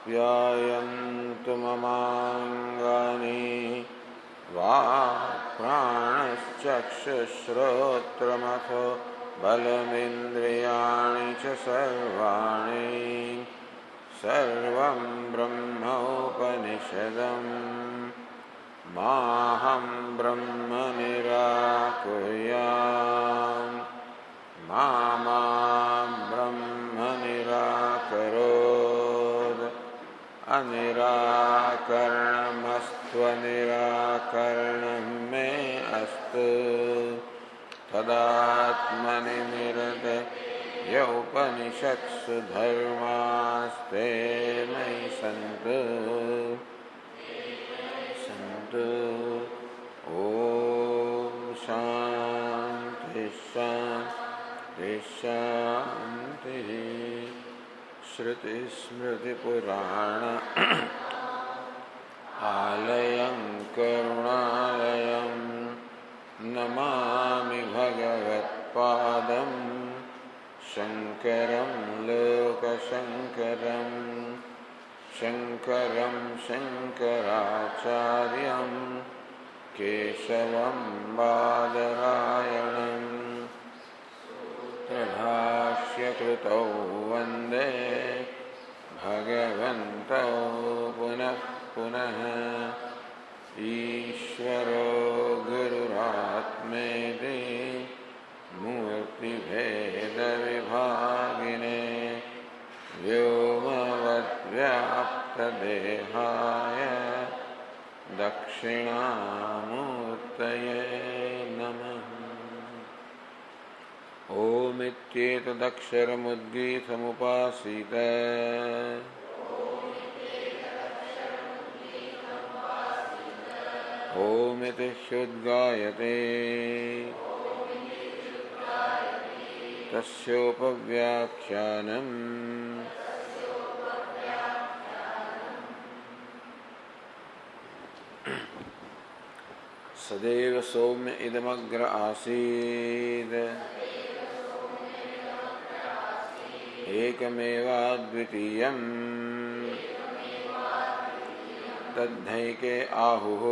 ध्यायन्तु ममाङ्गानि वाक्प्राणश्चक्षुश्रोत्रमथो बलमिन्द्रियाणि च सर्वाणि सर्वं ब्रह्मोपनिषदम् माहं ब्रह्म निराकुर्याम् मा ब्रह्म निराकरोत् अनिराकरणमस्त्वनिराकरणं मे अस्तु तदात्मनि निरते यौपनिषत्सु धर्मास्ते मयि सन्तु ॐ शान्ति शान्ति शान्तिः श्रुतिस्मृतिपुराण आलयं करुणालयं नमामि भगवत्पादं शङ्करं लोकशङ्करं शङ्करं शङ्कराचार्यं केशवं बादरायणं प्रभाष्यकृतौ वन्दे भगवन्तौ पुनः पुनः ईश्वरो गुरुरात्मेति मूर्तिभेदविभागिने व्योमवद्व्याप्तदेहाय दक्षिणामूर्तये नमः। ओमित्येतदक्षरमुद्गीतमुपासीत ओमिति ह्युद्गायते तस्योपव्याख्यानम् सदैव सौम्य इदमग्र आसीत् एकमेवाद्वितीयम् तद्धैके आहुः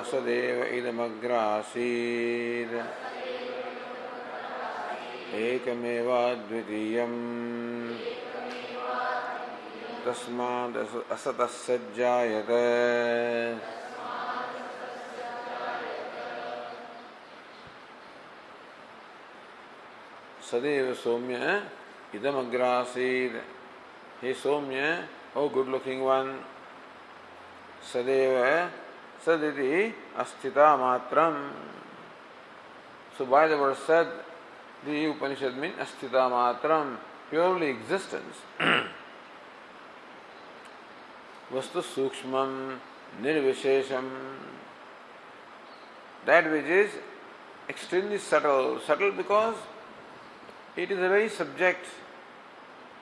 असदेव इदमग्र आसीत् एकमेवाद्वितीयम् तस्माद् असतः सज्जायत सदैव सौम्य idamagrasid. He Somya, O good looking one, Sadeva Saditi Asthita Matram. So by the word Sad, the Upanishad means Asthita Matram, purely existence. Vastu Sukshmam Nirvishesham, that which is extremely subtle. Subtle because it is a very subject.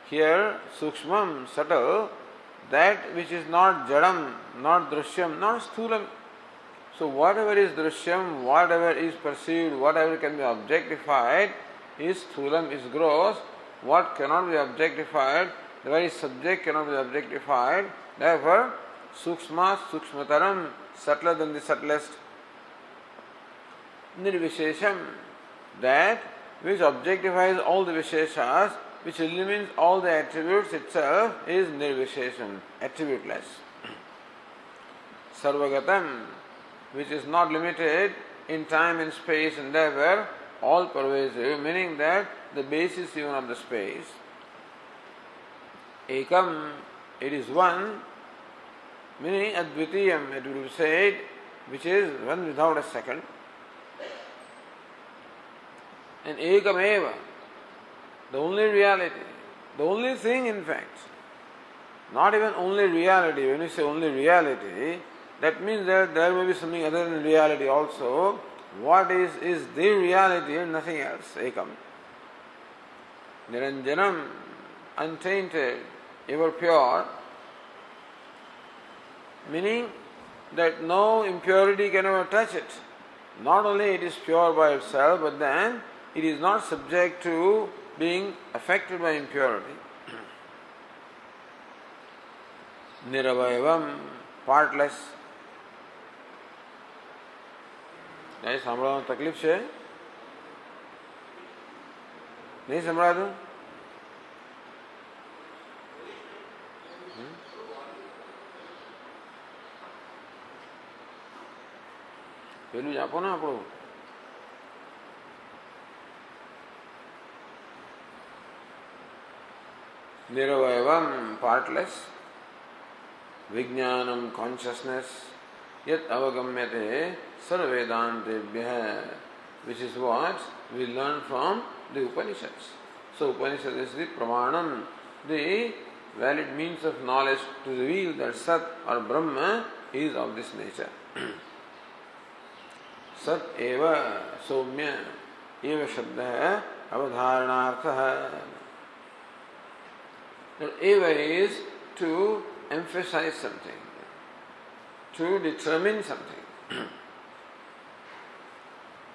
Here, Sukshmam, subtle, that which is not Jadam, not Drishyam, not Sthulam. So whatever is Drishyam, whatever is perceived, whatever can be objectified is Sthulam, is gross. What cannot be objectified, the very subject cannot be objectified. Therefore, Sukshma, Sukshmataram, subtler than the subtlest. Nirvishesham, that which objectifies all the Visheshas, which eliminates all the attributes itself, is Nirvishesham, attributeless. Sarvagatam, which is not limited in time and space and therefore all pervasive, meaning that the basis even of the space. Ekam, it is one, meaning Advitiyam, it will be said, which is one without a second. And Ekameva, the only reality, the only thing in fact, not even only reality. When you say only reality, that means that there may be something other than reality also. What is the reality and nothing else, Ekam. Niranjanam, untainted, ever pure, meaning that no impurity can ever touch it. Not only it is pure by itself, but then it is not subject to being affected by impurity. નિરવયવમ, પાર્ટલેસ. નહીં સાંભળવામાં તકલીફ છે? નહીં સંભળાતું? પેલું જ આપો ને આપણું. નિરવયવમ, પાર્ટલેસ. વિજ્ઞાનમ, consciousness. Yet avagammyate sarvedantebhyah, which is what we learn from the Upanishads. So Upanishad is the pramanam, the valid means of knowledge to reveal that Sat or Brahma is of this nature. Sat eva soumya eva shabdah avadharanartha. Eva is to emphasize something, to determine something.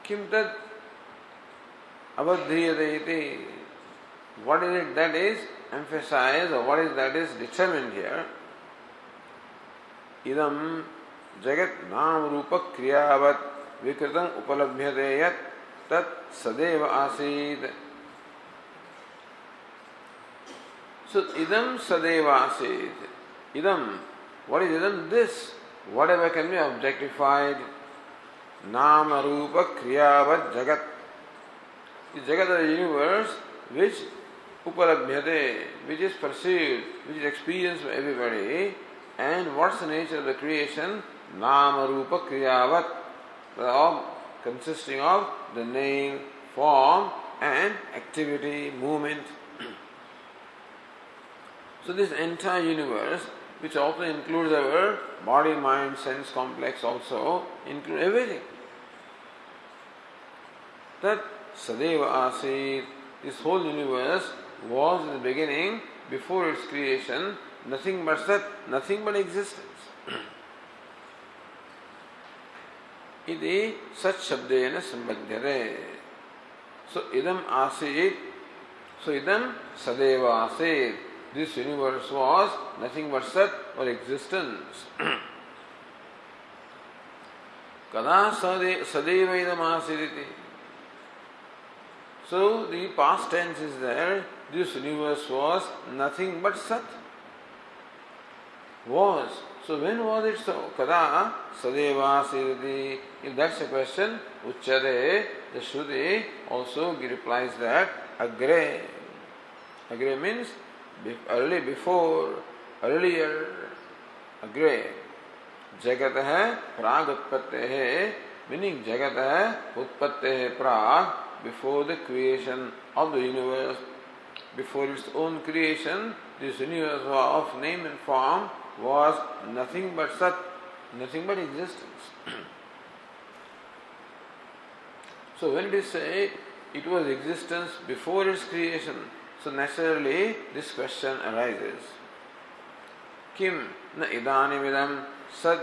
Kim tat avadhriyate iti. What is it that is emphasized, or what is that is determined here? Idam jagat nam rupa kriyavat vikritam upalabhyate yat tat sadeva asid. So idam sadeva asid. Idam, what is idam? This. Whatever can be objectified. Nama rupa kriyavat jagat. The jagat of the universe which upalabhyate, which is perceived, which is experienced by everybody. And what's the nature of the creation? Nama rupa kriyavat. All consisting of the name, form and activity, movement. So this entire universe, which also includes our body, mind, sense complex also, include everything. That sadeva asid, this whole universe was in the beginning, before its creation, nothing but sat, nothing but existence. Iti sat shabdena sambadhyate. So idam asid, so idam sadeva asid. This universe was nothing but sat or existence. Kada sadeva idam asiditi. So the past tense is there. This universe was nothing but sat. Was. So when was it so? Kada sadeva asiditi. If that's a question, uchyate, the Shruti also replies that agre. Agre means early, before, earlier, agre. Jagat hai prag utpatte hai, meaning jagat hai utpatte hai prag, before the creation of the universe, before its own creation, this universe of name and form was nothing but sat, nothing but existence. So when it is said it was existence before its creation, so naturally this question arises. Kim na idanim idam sad?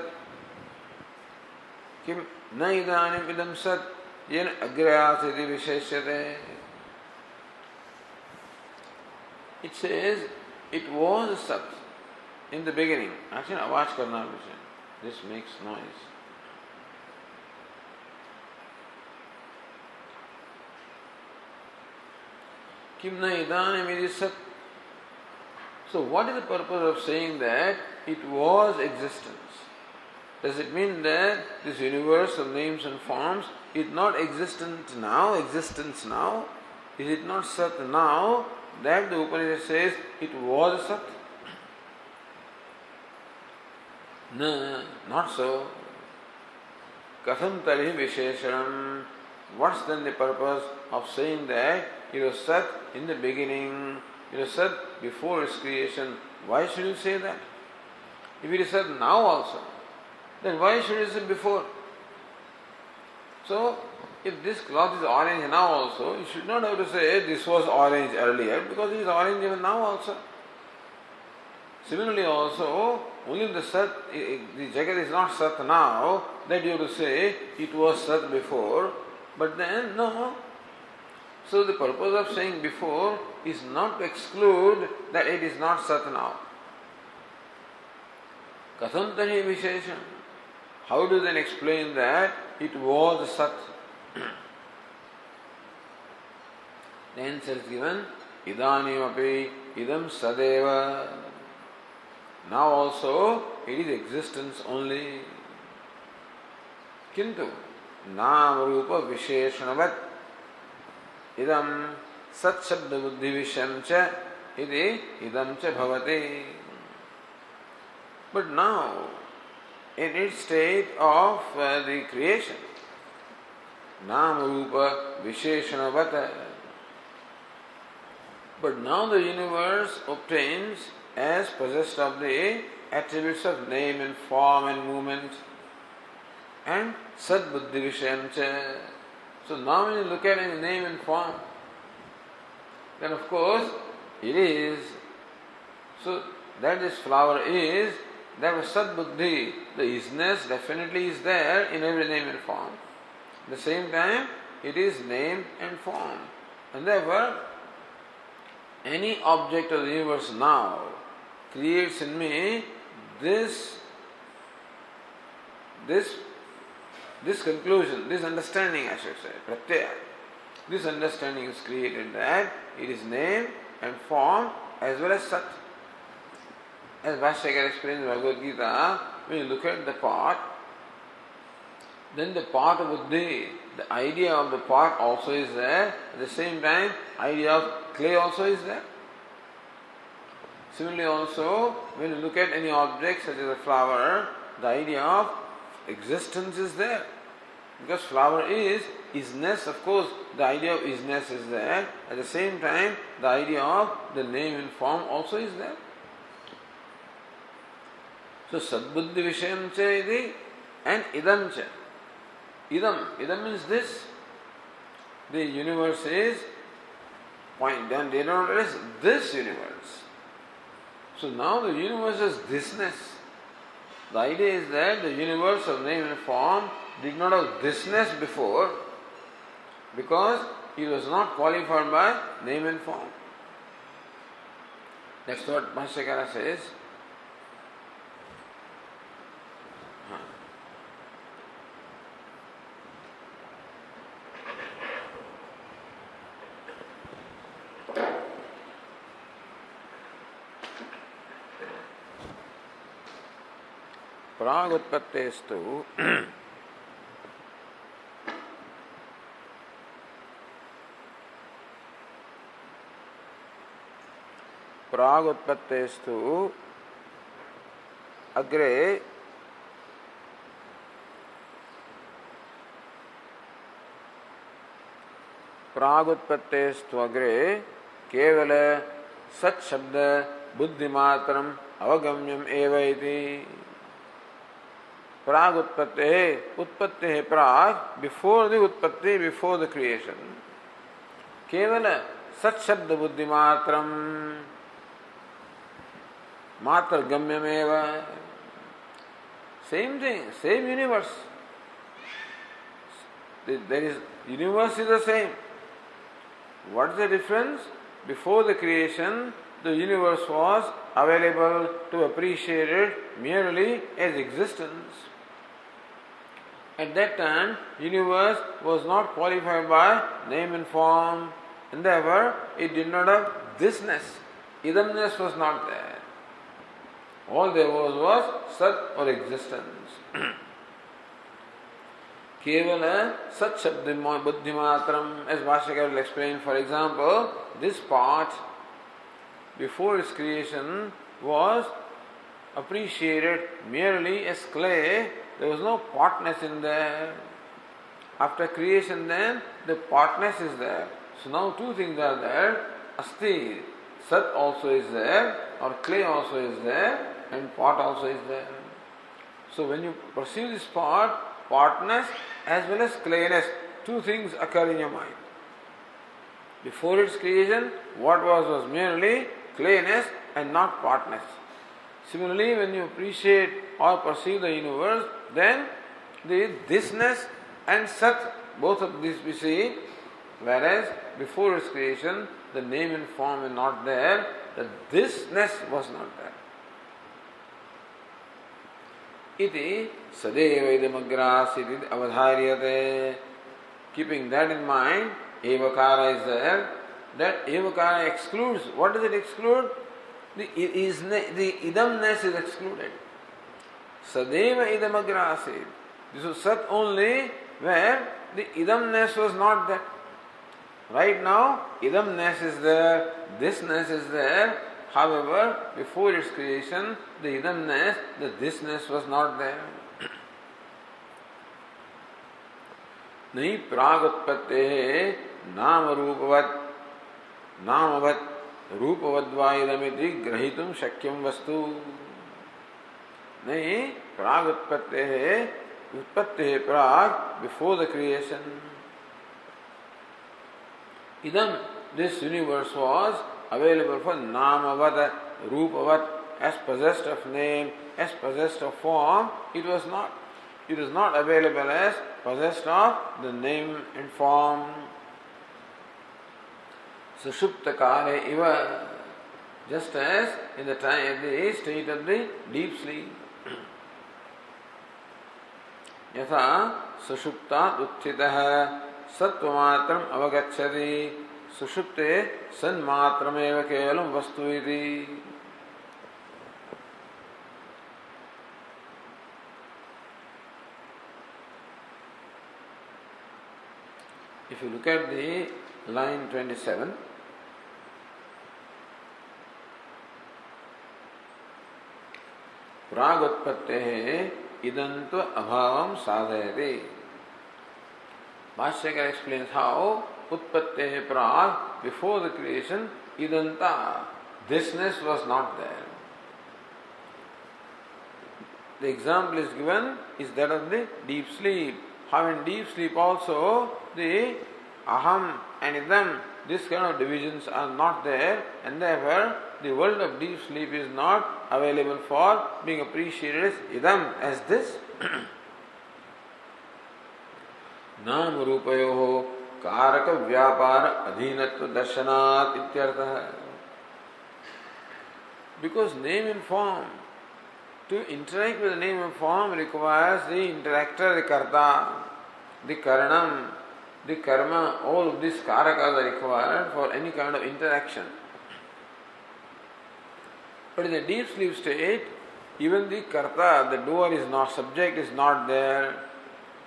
Kim na idanim idam sad? Yen agrayasiti visheshyate. It says it was sat in the beginning. Actually, awaaz karna vishay. This makes noise. Kim na idanim iti sat. So what is the purpose of saying that it was existence? Does it mean that this universe of names and forms is not existence now? Is it not sat now that the Upanishad says it was sat? No, not so. Katham tarihi visheshanam. What's then the purpose of saying that it was sat in the beginning, it was sat before its creation? Why should you say that? If it is sat now also, then why should you say before? So, if this cloth is orange now also, you should not have to say this was orange earlier, because it is orange even now also. Similarly also, only if the sat, the jagat is not sat now, that you have to say it was sat before, but then no. So the purpose of saying before is not to exclude that it is not sat now. Katham tahi vishesham. How do you then explain that it was Sat? The answer is given, Idanim api idam sadeva. Now also it is existence only. Kintu Nam Rupa Visheshanavat idam Sat Shabda Buddhi Visham cha iti idam cha bhavati. But now, in its state of the creation, Nam Rupa Visheshanavata. But now the universe obtains as possessed of the attributes of name and form and movement and Sad Buddhi Vishayam cha. So now when you look at any name and form, then of course it is. So that this flower is, that was Sad Buddhi. The isness definitely is there in every name and form. At the same time, it is name and form. And therefore, any object of the universe now creates in me this conclusion, this understanding, I should say, pratyaya. This understanding is created that it is name and form as well as Sat. As Bhashyakara explains in Bhagavad Gita, when you look at the pot, then the pot of Buddhi, the idea of the pot also is there. At the same time, idea of clay also is there. Similarly also, when you look at any object such as a flower, the idea of existence is there. Because flower is isness, of course, the idea of isness is there. At the same time, the idea of the name and form also is there. So, Sadbuddhi Vishayam cha iti and idam cha. Idam means this. The universe is then they don't address this universe. So now the universe is thisness. The idea is that the universe of name and form did not have thisness before because it was not qualified by name and form. That's what Bhashyakara says. प्रागुत्पत्तेस्तु अग्रे प्रागुत्पत्तेस्तु अग्रे केवल सत् शब्द बुद्धिमात्रम अवगम्यम एव इति. Prag utpatti prag, before the utpatti, before the creation. Kevala sat shabda buddhi matram, matra gamyam eva. Same thing, same universe. Universe is the same. What is the difference? Before the creation, the universe was available to appreciate it merely as existence. At that time, universe was not qualified by name and form, and therefore it did not have thisness. Idamness was not there. All there was Sat or existence. Kevala Sat Shabdi Buddhi Matram, as Bhashyakara will explain. For example, this part, before its creation, was appreciated merely as clay. There was no partness in there. After creation then, the partness is there. So now two things are there. Asti, Sat also is there, or clay also is there, and pot also is there. So when you perceive this part, partness as well as clayness, two things occur in your mind. Before its creation, what was merely clayness and not partness. Similarly, when you appreciate or perceive the universe, then the thisness and Sat, both of these we see, whereas before its creation, the name and form were not there, the thisness was not there. iti sadeva idamagrasiti avadharyate. Keeping that in mind, evakara is there. That evakara excludes. What does it exclude? The idamness is excluded. Sadeva idamagrasid. This was sat only where the idamness was not there. Right now, idamness is there, thisness is there. However, before its creation, the idamness, the thisness was not there. Nahi pragutpatte nama namavat रूपवद्वा इदमिति ग्रहीतुं शक्यं वस्तु. नहीं, प्राग उत्पत्ति प्राग, before the creation. Idam, this universe was available for namavat, rupavat, as possessed of name, as possessed of form. It was not. It is not available as possessed of the name and form. Sushupta kale iva, just as in the state of the deep sleep. Yatha sushupta utthitah sattvamatram avagacchati sushupte sanmatrameva kevalam vastu iti. If you look at the line 27, Pragutpatte idantu abhavam sadhayati. Bhashyakara explains how Utpatte prag, before the creation, idanta, thisness was not there. The example is given is that of the deep sleep. How in deep sleep also the aham and idam, this kind of divisions are not there, and therefore the world of deep sleep is not available for being appreciated as idam, as this. Nam rupayoho karaka vyapara adhinatva darshanat ityartha. Because name and form, to interact with the name and form requires the interactor, the karta, the karanam, the karma, all of these karakas are required for any kind of interaction. But in the deep sleep state, even the karta, the doer is not, subject is not there,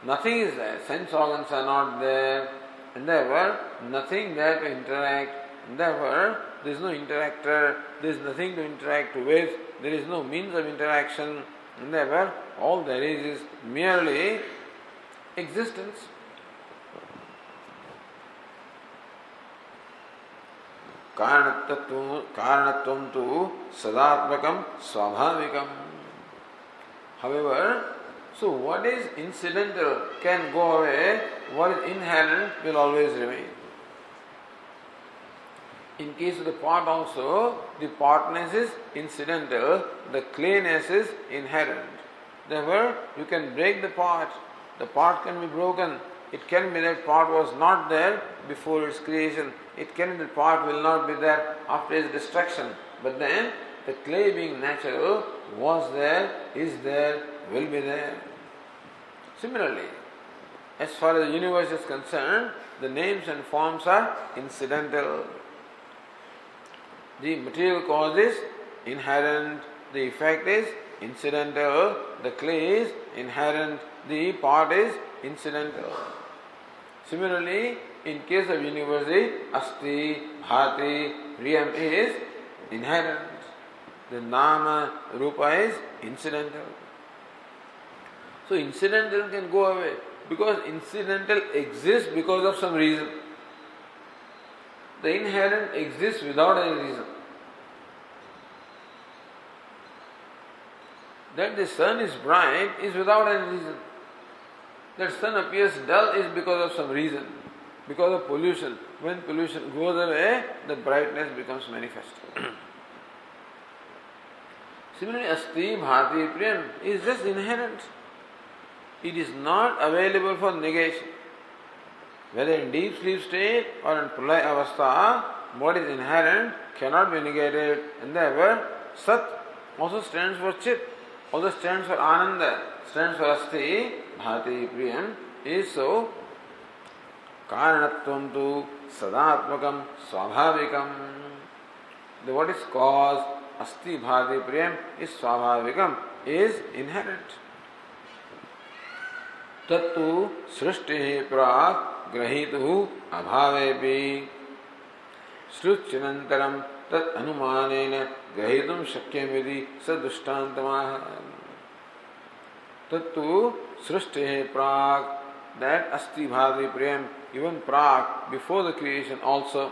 nothing is there, sense organs are not there, and therefore nothing there to interact, and therefore there is no interactor, there is nothing to interact with, there is no means of interaction, and therefore all there is merely existence. Karanatvam tu sadatmakam swabhavikam. However, so what is incidental can go away, what is inherent will always remain. In case of the pot also, the potness is incidental, the clayness is inherent. Therefore, you can break the pot can be broken. It can be that pot was not there before its creation. It can be that pot will not be there after its destruction. But then, the clay being natural was there, is there, will be there. Similarly, as far as the universe is concerned, the names and forms are incidental. The material cause is inherent, the effect is incidental, the clay is inherent, the pot is incidental. Similarly, in case of universe, asti, bhati, priyam is inherent. The nama, rupa is incidental. So incidental can go away because incidental exists because of some reason. The inherent exists without any reason. That the sun is bright is without any reason. That sun appears dull is because of some reason, because of pollution. When pollution goes away, the brightness becomes manifest. Similarly, asti, bhati, priyam is just inherent. It is not available for negation. Whether in deep sleep state or in pralaya avastha, what is inherent cannot be negated, and therefore sat also stands for chit. although stands for Ananda, stands for Asti, Bhati Priyam, is so Karanatvam tu Sadatmakam Swabhavikam. The what is cause, Asti Bhati Priyam, is Swabhavikam, is inherent. Tattu Srishti Prak Grahitu Abhavepi Sruchinantaram Tat Anumanena Grahitum Shakyamidi Sadushtantamaha. Tattu Srishti Prak, that Asti Bhati Priyam, even Prak, before the creation also.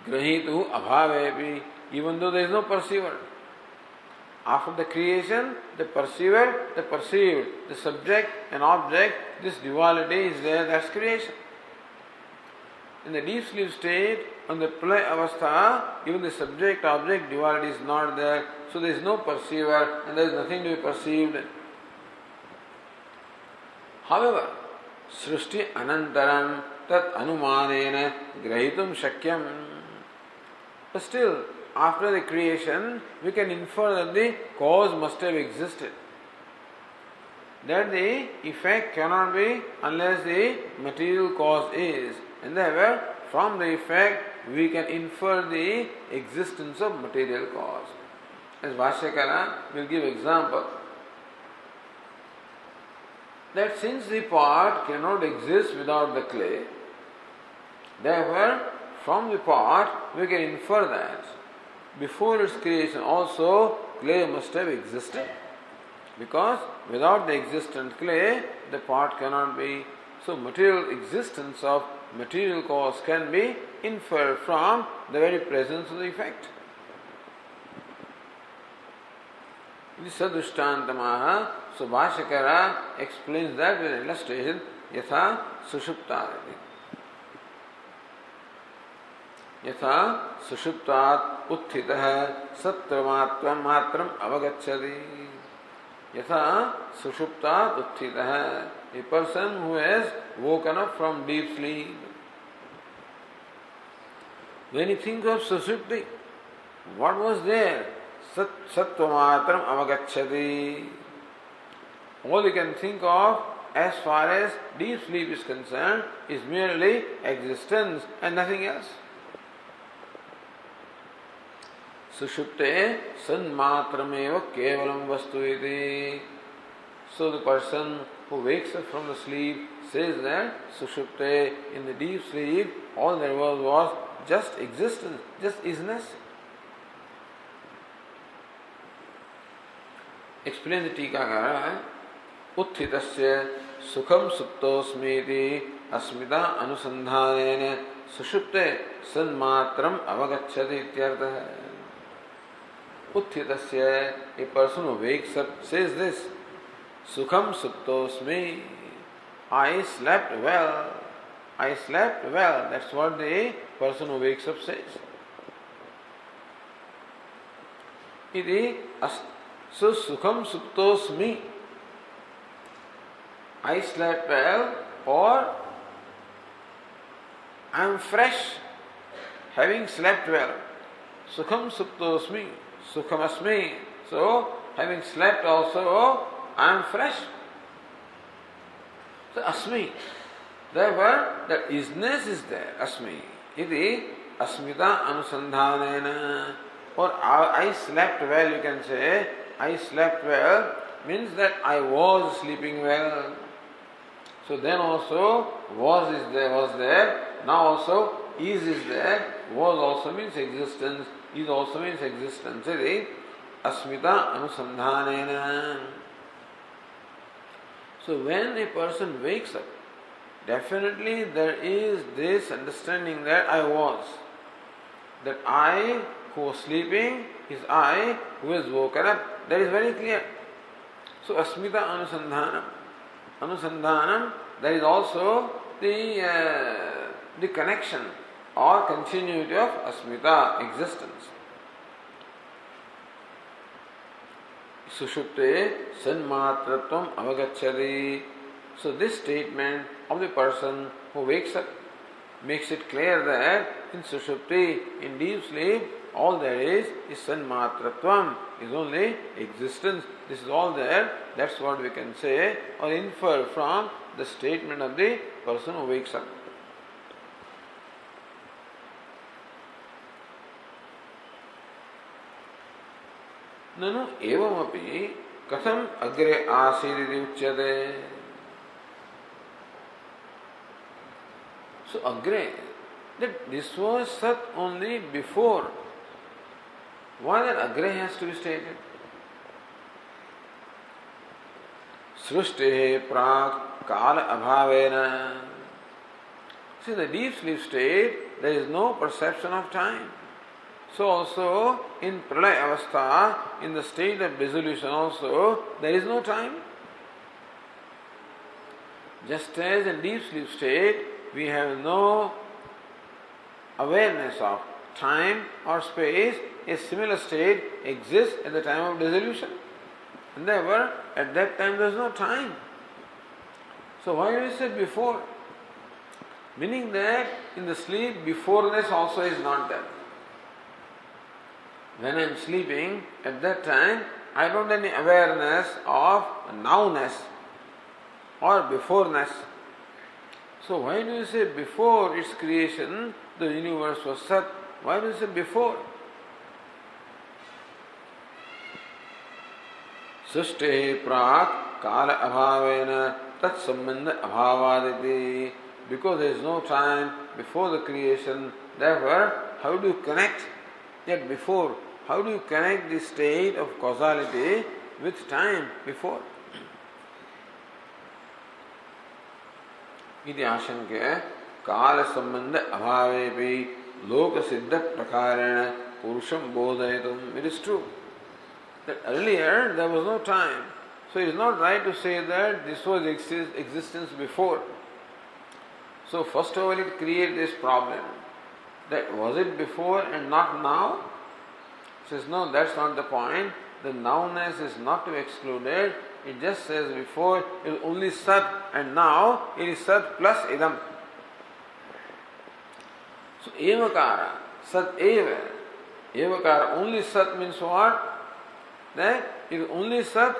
Grahitu Abhavepi, even though there is no perceiver. After the creation, the perceiver, the perceived, the subject and object, this duality is there, that's creation. In the deep sleep state, on the play avastha, even the subject-object duality is not there, so there is no perceiver and there is nothing to be perceived. However, Srishti Anantaram Tat Anumanena Grahitum Shakyam. But still, after the creation, we can infer that the cause must have existed. That the effect cannot be unless the material cause is. And therefore, from the effect, we can infer the existence of material cause. As Bhashyakara will give example, that since the pot cannot exist without the clay, therefore, from the pot, we can infer that before its creation also, clay must have existed. Because without the existent clay, the pot cannot be. So material existence of material cause can be inferred from the very presence of the effect. This Sadushtantamaha, so Bhashyakara explains that with an illustration, Yatha Sushupta. Yatha sushuptat utthitah sattvamatvam matram avagacchati. Yatha sushuptat utthitah. A person who has woken up from deep sleep. When he thinks of sushupti, what was there? Sattvamatram avagacchati. All he can think of as far as deep sleep is concerned is merely existence and nothing else. Sushupte sanmatrameva kevalam vastu iti. So the person who wakes up from the sleep says that Sushupte, in the deep sleep, all there was just existence, just isness. Explain the Tikakara. Utthitasya sukham suptosmiti asmita anusandhanena sushupte sanmatram avagacchati ityartha. Utthitasya, a person who wakes up says this, Sukham suptosmi, I slept well. I slept well. That's what the person who wakes up says. So Sukham suptosmi, I slept well, or I am fresh, having slept well. Sukham suptosmi. Sukhamasmi. So, having slept also, I am fresh. So, asmi. Therefore, that isness is there. Asmi. Iti asmita anusandhanena. Or I slept well, you can say. I slept well means that I was sleeping well. So then also, was there. Now also, is there. Was also means existence. Is also means existence. Iti asmita anusandhanena. So when a person wakes up, definitely there is this understanding that I was. That I who was sleeping is I who has woken up. That is very clear. So asmita anusandhanam. Anusandhanam, there is also the connection or continuity of asmita, existence. Sushupte sanmatratvam avagacchati. So this statement of the person who wakes up, makes it clear that in Sushupti, in deep sleep, all there is Sanmatratvam, is only existence. This is all there. That's what we can say or infer from the statement of the person who wakes up. Nanu evamapi katham agre asiditi uchyate. So agre, that this was Sat only before. Why that agre has to be stated? Srushti prak kala abhavena. See, in the deep sleep state, there is no perception of time. So also in pralaya avastha, in the state of dissolution also, there is no time. Just as in deep sleep state, we have no awareness of time or space, a similar state exists at the time of dissolution. And therefore, at that time there is no time. So why do we say before? Meaning that in the sleep, beforeness also is not there. When I am sleeping, at that time, I don't have any awareness of nowness or beforeness. So why do you say before its creation, the universe was Sat? Why do you say before? Sushte prak kala abhavena tat sambandha abhavaditi. Because there is no time before the creation, therefore, how do you connect that before? How do you connect the state of causality with time before? इति आशंक्य काल संबंध अभावेपि लोक सिद्ध प्रकारेण पुरुषं बोधयितुम्. It is true that earlier there was no time, so it is not right to say that this was existence before. So first of all, it creates this problem that was it before and not now? Says no, that's not the point. The nowness is not to be excluded. It just says before it was only Sat and now it is Sat plus Idam. So Evakara, Sat Eva. Evakara, only Sat means what? That it is only Sat,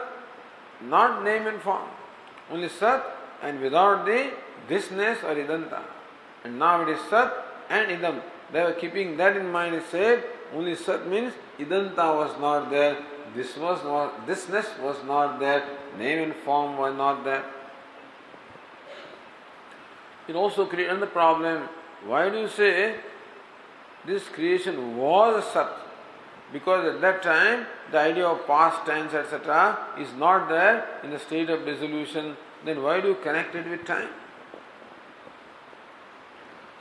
not name and form. Only Sat and without the thisness or Idanta. And now it is Sat and Idam. They were keeping that in mind. It said only Sat means Idanta was not there. This was not, thisness was not there, name and form were not there. It also creates another problem. Why do you say this creation was a Sat? Because at that time the idea of past tense etc. is not there in the state of dissolution. Then why do you connect it with time?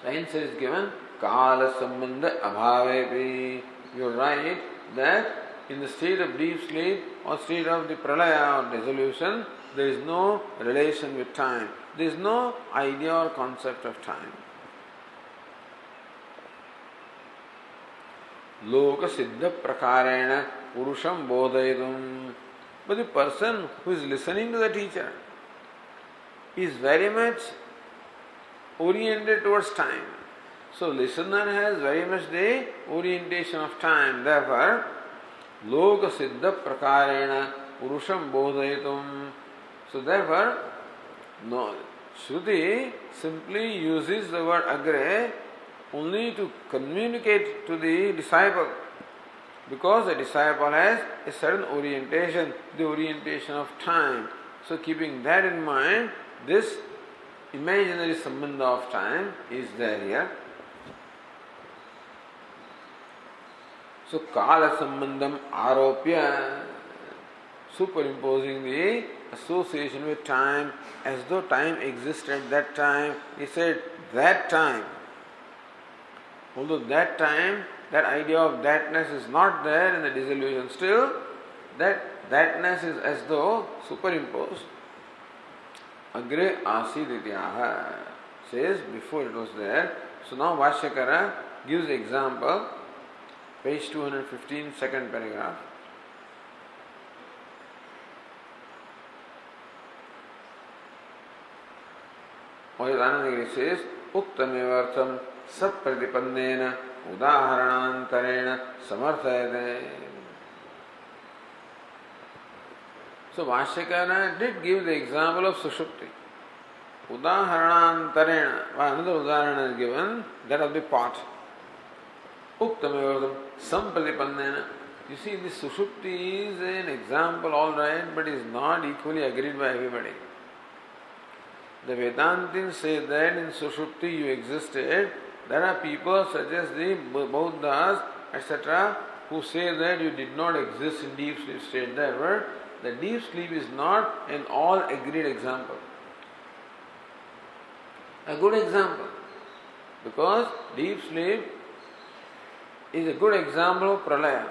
So answer is given, Kala Sambandha Abhavepi. You are right that in the state of deep sleep or state of the pralaya or dissolution, there is no relation with time. There is no idea or concept of time. Loka siddha prakarena purusham bodhayidum. But the person who is listening to the teacher is very much oriented towards time. So listener has very much the orientation of time. Therefore, Loka siddha prakarena purusham bodhayitum. So therefore, no, Shruti simply uses the word agre only to communicate to the disciple, because the disciple has a certain orientation, the orientation of time. So keeping that in mind, this imaginary sambandha of time is there here. So kala sambandham aropya, superimposing the association with time as though time existed at that time. He said that time. Although that time, that idea of thatness is not there in the dissolution, still that thatness is as though superimposed. Agre asid ityaha says before it was there. So now Vashyakara gives the example, page 215, second paragraph. Or Anandagiri says, Uktamevartham sapratipannena udaharanantarena samarthayate. So Vashyakara did give the example of Sushupti. Udaharanantarena, another udaharana is given, that of the pot. Uktamevartham sampratipannena. You see, this Sushupti is an example, all right, but is not equally agreed by everybody. The Vedantins say that in Sushupti you existed. There are people such as the Buddhas, etc., who say that you did not exist in deep sleep state. Therefore, the deep sleep is not an all agreed example. A good example. Because deep sleep is a good example of pralaya,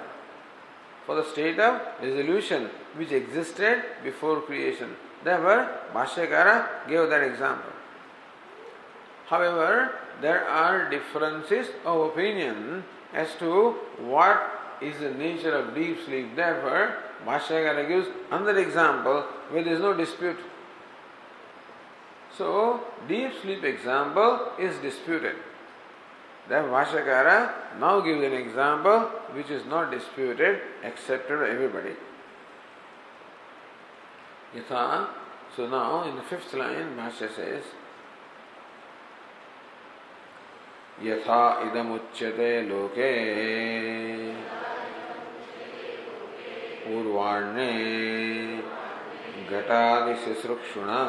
for the state of dissolution which existed before creation. Therefore, Bhashyakara gave that example. However, there are differences of opinion as to what is the nature of deep sleep. Therefore, Bhashyakara gives another example where there is no dispute. So, deep sleep example is disputed. Therefore, Bhashyakara now gives an example which is not disputed, accepted by everybody. Yatha, so now in the fifth line, Bhashya says, Yatha idam uchyate loke urvarne ghataadi sisrukshuna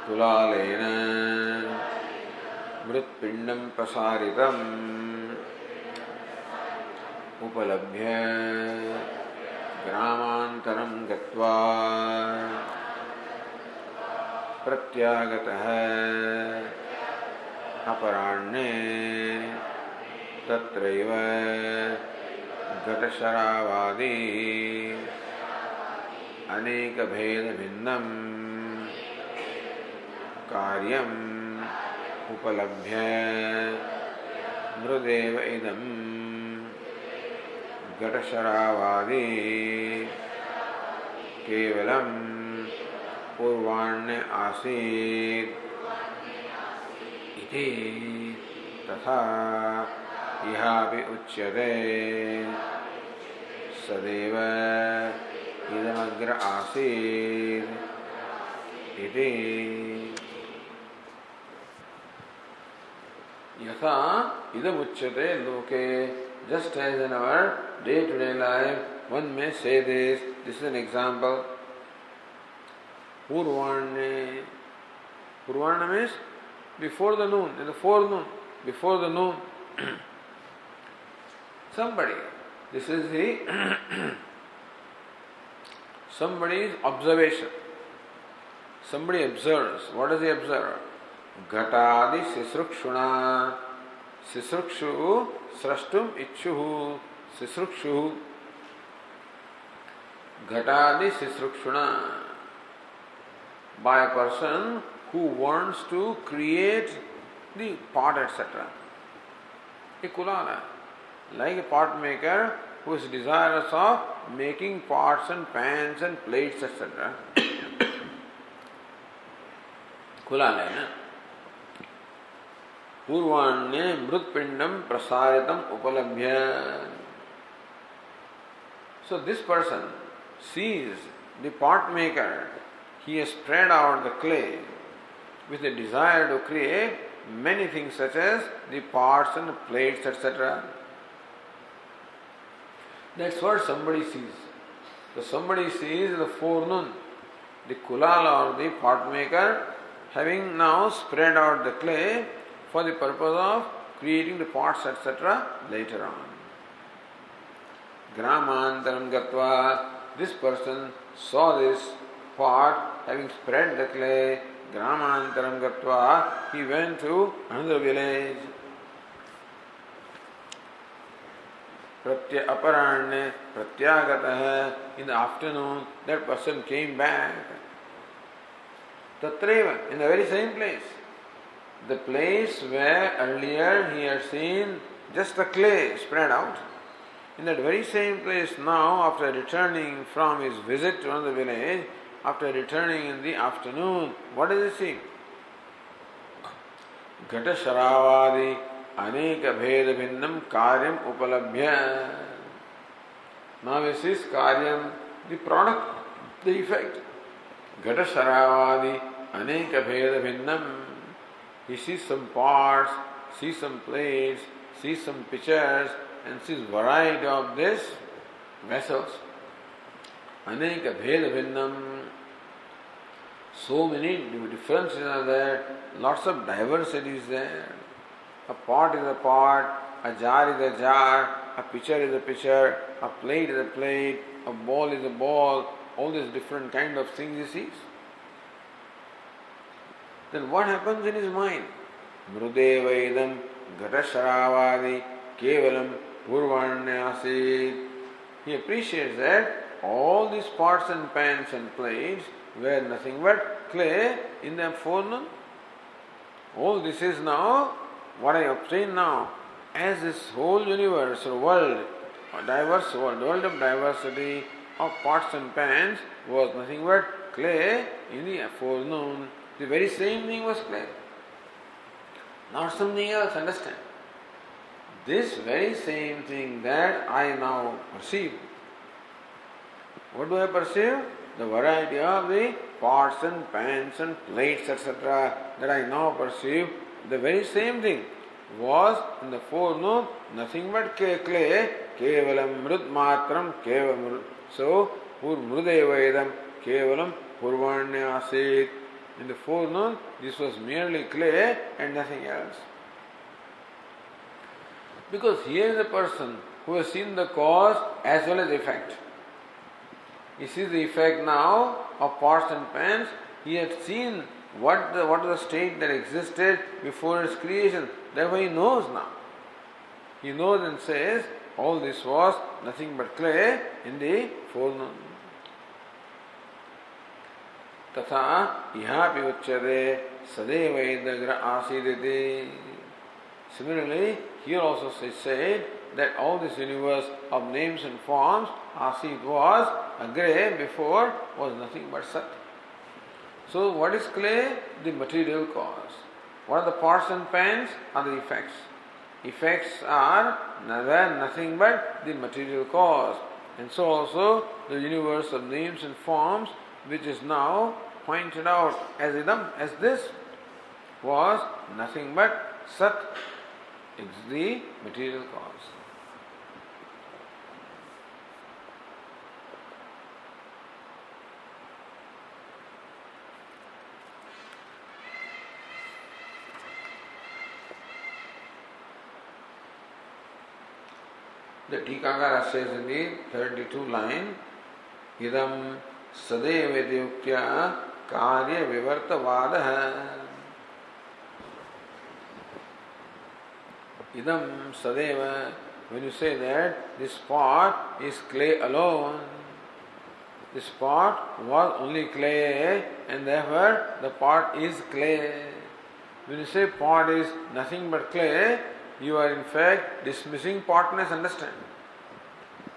kulalena mritpindam prasaritam upalabhya ग्रामांतरं गत्वा प्रत्यागतः अपराह्णे तत्रैव घटशरावादी अनेकभेदभिन्नं कार्यम् उपलभ्य मृदेव इदम् घटशरावादी केवलं पूर्वाण्य आसीत् इति तथा इहापि उच्यते सदैव इदमग्र आसीत् इति यथा इदमुच्यते लोके. Just as in our day-to-day life, one may say this. This is an example. Purvarne. Purvarna means before the noon, in the forenoon, before the noon. Somebody. This is the somebody's observation. Somebody observes. What does he observe? Ghatadi sisrukshuna. Sisrukshu srashtum ichuhu. Sisrukshu. Ghatadi sisrukshuna. By a person who wants to create the pot, etc. A kulala. Like a pot maker who is desirous of making pots and pans and plates, etc. Kulala, na? Purvanye mrutpindam prasaritam upalabhya. So this person sees the pot maker. He has spread out the clay with a desire to create many things such as the pots and the plates, etc. That's what somebody sees. So somebody sees in the forenoon the kulala or the pot maker having now spread out the clay for the purpose of creating the pots, etc. later on. Gramantaram gatva. This person saw this pot having spread the clay. Gramantaram gatva. He went to another village. Aparahne pratyagatah. In the afternoon, that person came back. Tatreva, in the very same place. The place where earlier he had seen just the clay spread out. In that very same place now, after returning from his visit to another village, after returning in the afternoon, what does he see? Ghata Sharavadi Aneka Bheda Bhinnam Karyam Upalabhya. Now this is Karyam, the product, the effect. Ghata Sharavadi Aneka Bheda Bhinnam. He sees some parts, sees some plates, sees some pitchers, and sees variety of these vessels. Aneka Bheda Bhinnam. So many differences are there, lots of diversity is there. A pot is a pot, a jar is a jar, a pitcher is a pitcher, a plate is a plate, a ball is a ball, all these different kind of things he sees. Then what happens in his mind? Mrudevaidam Ghatasharavadi Kevalam Purvanyasi. He appreciates that all these pots and pans and plates were nothing but clay in the forenoon. All this is now what I obtain now as this whole universe or world, a diverse world of diversity of pots and pans was nothing but clay in the forenoon. The very same thing was clay, not something else, understand. This very same thing that I now perceive. What do I perceive? The variety of the pots and pans and plates, etc., that I now perceive, the very same thing was in the forenoon nothing but clay, kevalam mrud matram kevalam. So, mrudevaidam kevalam purvanyasit. In the forenoon, this was merely clay and nothing else. Because here is a person who has seen the cause as well as effect. He sees the effect now of pots and pans. He had seen what was the state that existed before its creation. Therefore he knows now. He knows and says, all this was nothing but clay in the forenoon. Tatha ihapi uchyate sadeva idagra asiditi. Similarly, here also said that all this universe of names and forms, asid was, agre before was nothing but sat. So what is clay? The material cause. What are the pots and pans? Are the effects. Effects are nothing but the material cause. And so also the universe of names and forms, which is now pointed out as idam, as this, was nothing but sat, is the material cause. The Tikakara says in the 32 line, idam sadevadyuktya karya vivartavadaha. Idam sadeva, when you say that this pot is clay alone, this pot was only clay and therefore the pot is clay. When you say pot is nothing but clay, you are in fact dismissing potness, understand.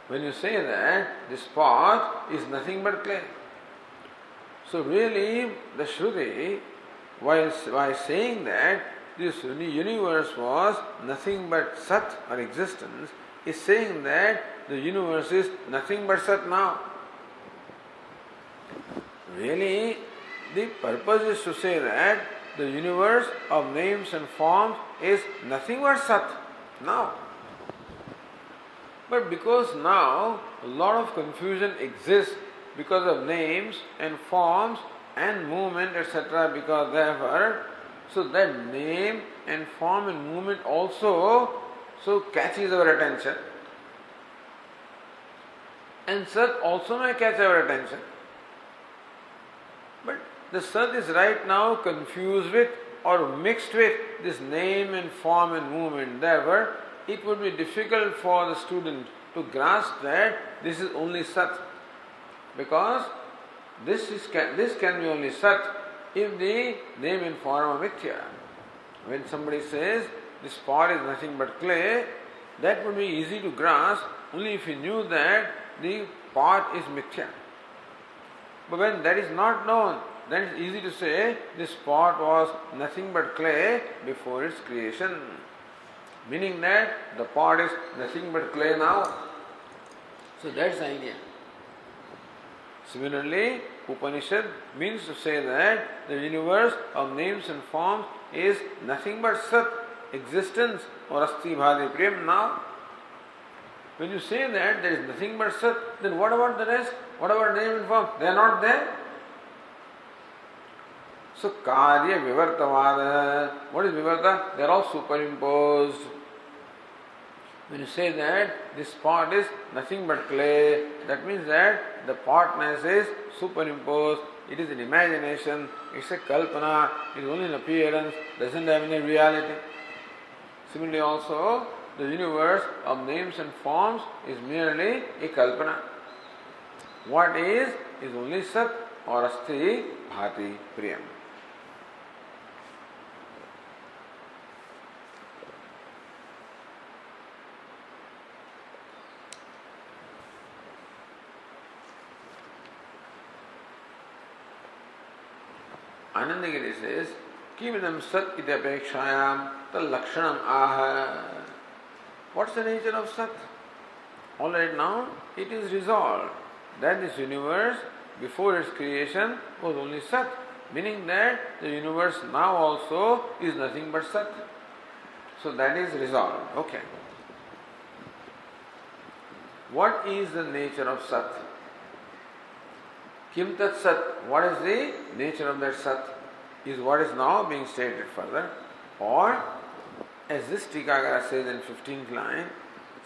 When you say that this pot is nothing but clay. So really the Shruti, while saying that this universe was nothing but sat or existence, is saying that the universe is nothing but sat now. Really, the purpose is to say that the universe of names and forms is nothing but sat now. But because now a lot of confusion exists because of names and forms and movement, etc., because therefore, so that name and form and movement also so catches our attention. And sat also may catch our attention. But the sat is right now confused with or mixed with this name and form and movement. Therefore, it would be difficult for the student to grasp that this is only sat. Because this can be only sat if the name and form are mithya. When somebody says this pot is nothing but clay, that would be easy to grasp only if you knew that the pot is mithya. But when that is not known, then it's easy to say this pot was nothing but clay before its creation. Meaning that the pot is nothing but clay now. So that's the idea. Similarly, Upanishad means to say that the universe of names and forms is nothing but Sat, existence, or Asti Bhadi Prem now. When you say that there is nothing but Sat, then what about the rest? What about name and form? They are not there. So Karya Vivartavada. What is Vivarta? They are all superimposed. When you say that this pot is nothing but clay, that means that the potness is superimposed, it is an imagination, it's a kalpana, it is only an appearance, doesn't have any reality. Similarly also, the universe of names and forms is merely a kalpana. What is only Sat or Asti Bhati Priyam. Anandagiri says, Kimidam Sat iti apekshayam tal lakshanam aha. What's the nature of Sat? Alright, now it is resolved that this universe before its creation was only Sat, meaning that the universe now also is nothing but Sat. So that is resolved. Okay. What is the nature of Sat? Kim tat Sat, what is the nature of that Sat, is what is now being stated further. Or, as this Tikagara says in 15th line,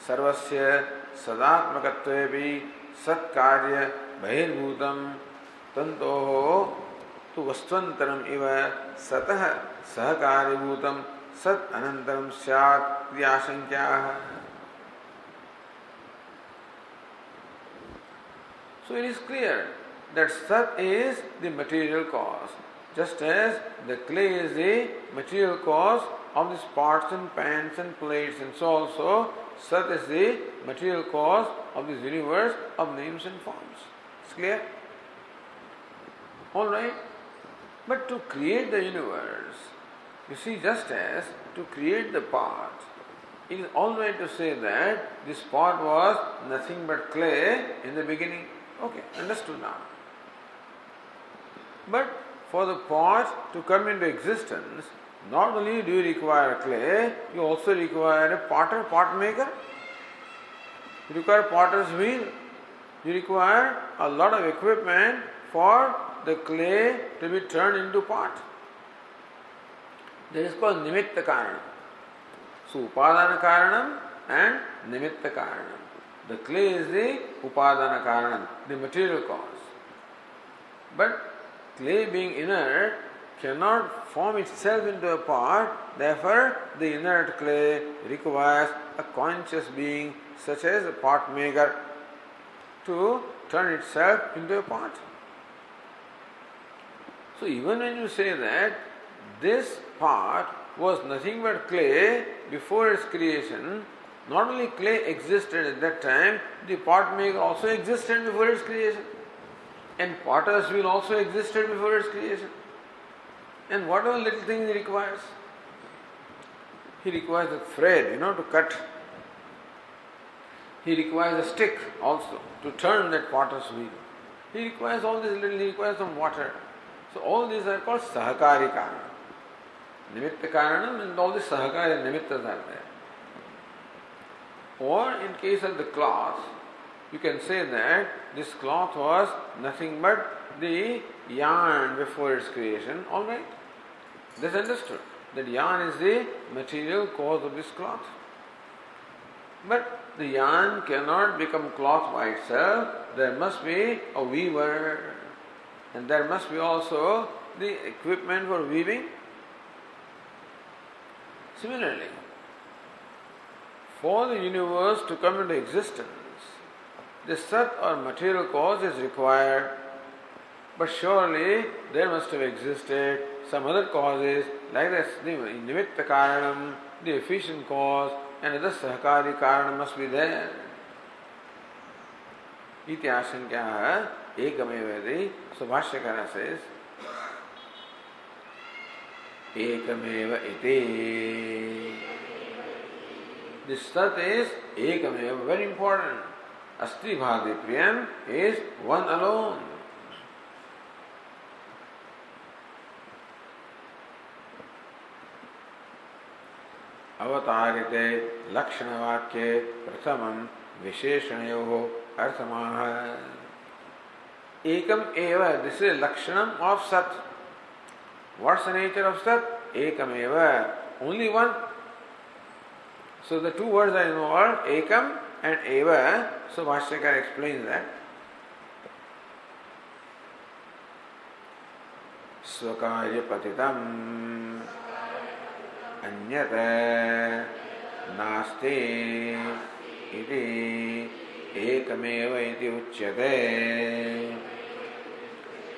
Sarvasya Sadatmakatvepi Sat Karya Bahirbhutam Tantoho Tu Vastvantaram Iva Satah Sahakaribhutam Sat Anantaram Syat Vyashankyaha. So it is clear that Sat is the material cause, just as the clay is the material cause of these pots and pans and plates, and so also Sat is the material cause of this universe of names and forms. It's clear? Alright. But to create the universe, you see, just as to create the pot, it is alright to say that this pot was nothing but clay in the beginning. Okay, understood now. But for the pot to come into existence, not only do you require clay, you also require a potter, pot maker. You require a potter's wheel. You require a lot of equipment for the clay to be turned into pot. That is called Nimitta Karanam. So Upadana Karanam and Nimitta Karanam. The clay is the Upadana Karanam, the material cause. But clay being inert cannot form itself into a pot, therefore the inert clay requires a conscious being such as a pot maker to turn itself into a pot. So even when you say that this pot was nothing but clay before its creation, not only clay existed at that time, the pot maker also existed before its creation. And potter's wheel also existed before its creation. And whatever little things he requires. He requires a thread, to cut. He requires a stick also to turn that potter's wheel. He requires all these little, he requires some water. So all these are called Sahakari Karanam. Nimitta Karanam and all the Sahakari Nimittas are there. Or in case of the cloth, you can say that this cloth was nothing but the yarn before its creation. Alright? This understood. That yarn is the material cause of this cloth. But the yarn cannot become cloth by itself. There must be a weaver. And there must be also the equipment for weaving. Similarly, for the universe to come into existence, the Sat or material cause is required, but surely there must have existed some other causes like the Nimitta Karanam, the efficient cause, and other Sahakari Karanam must be there. Iti Ashankyaha Ekamevadi. So Bhashyakara says, ekameva iti. This sat is ekameva, very important. Asti bhati priyam is one alone. Avatarite lakshanavakye prathamam visheshanayoho arthamaha. Ekam eva, this is lakshanam of sat. What's the nature of sat? Ekam eva, only one. So the two words are involved, ekam and eva. So Bhashyakara explains that. Swakarya patitam anyata nasti iti ekameva iti uchyate.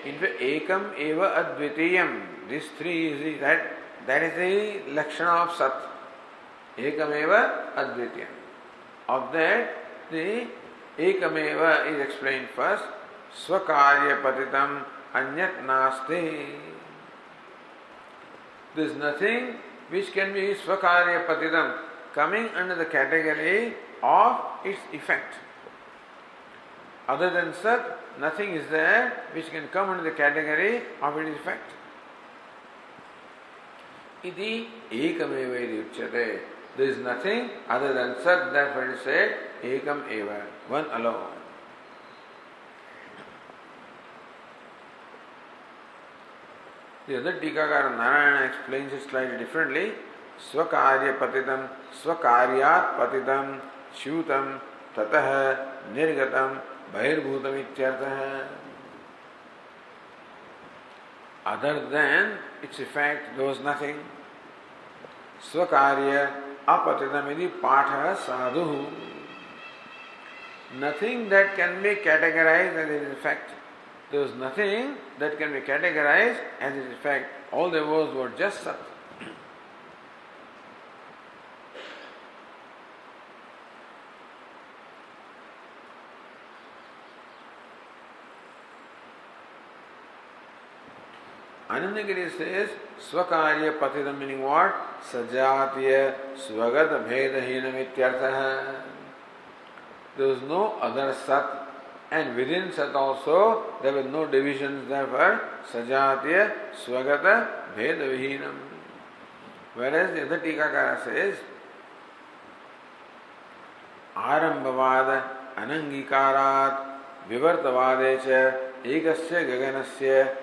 In fact, ekam eva advitiyam. These three is that is the lakshana of sat. Ekameva advitiyam. Of that, the ekameva is explained first. Swakarya patitam anyat nasti. There is nothing which can be swakarya patitam, coming under the category of its effect. Other than sat, nothing is there which can come under the category of its effect. Iti ekameva iti uchyate. There is nothing other than sat, therefore it is said ekam eva, one alone. The other Tikakara Narayana explains it slightly differently. Swakarya patitam, swakaryat patitam, shutam, tatah, nirgatam, bhirbhutam ityartah. Other than its effect, there was nothing. Swakarya apatitam iti patha sadhu. Nothing that can be categorized as its effect. There was nothing that can be categorized as its effect. All there was just sat. Anandagiri says, Swakarya patitam, meaning what? Sajatiya swagata bhedahinam ityartha. There was no other sat. And within sat also, there were no divisions, therefore, sajatiya swagata bhedavihinam. Whereas the other Tikakara says, arambhavada anangikarat vivartavadecha ekasya gaganasya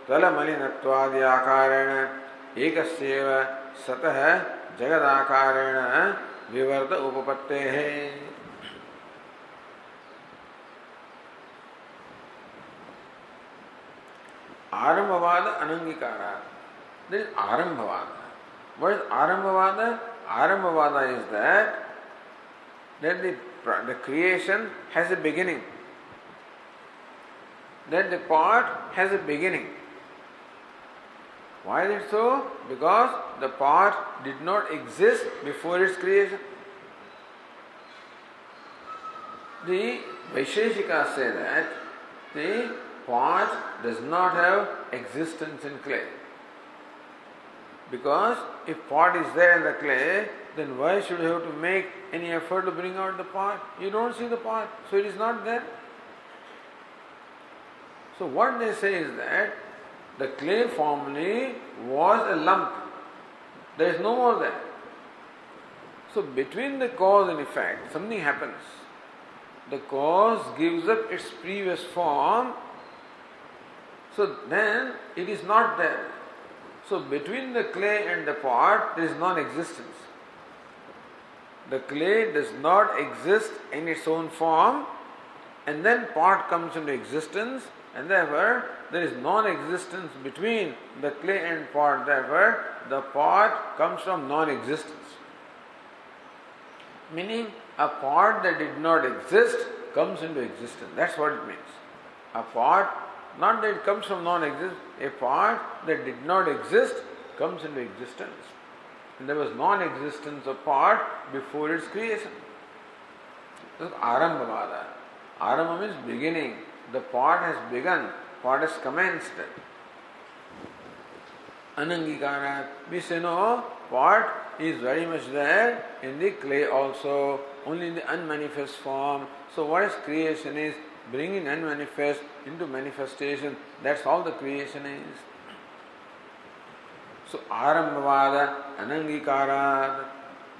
talamalinattvadi akarena ekasyeva satah jagadakarena vivarta upapattehe. Arambhavada anangikara. There is Arambhavada. What is Arambhavada? Arambhavada is that the creation has a beginning. That the part has a beginning. Why is it so? Because the part did not exist before its creation. The Vaisheshikas say that the pot does not have existence in clay. Because if pot is there in the clay, then why should you have to make any effort to bring out the pot? You don't see the pot, so it is not there. So what they say is that the clay formerly was a lump. There is no more there. So between the cause and effect, something happens. The cause gives up its previous form. So then it is not there. So between the clay and the pot, there is non-existence. The clay does not exist in its own form, and then pot comes into existence, and therefore there is non-existence between the clay and pot. Therefore, the pot comes from non-existence. Meaning, a pot that did not exist comes into existence. That's what it means. A pot, not that it comes from non-existence, a pot that did not exist comes into existence. And there was non-existence of pot before its creation. This is Arambhavada. Arambha means beginning. The pot has begun, pot has commenced. Anangikarat. We say no, pot is very much there in the clay also, only in the unmanifest form. So what is creation is bringing unmanifest into manifestation. That's all the creation is. So Arambhavada, Anangikarat,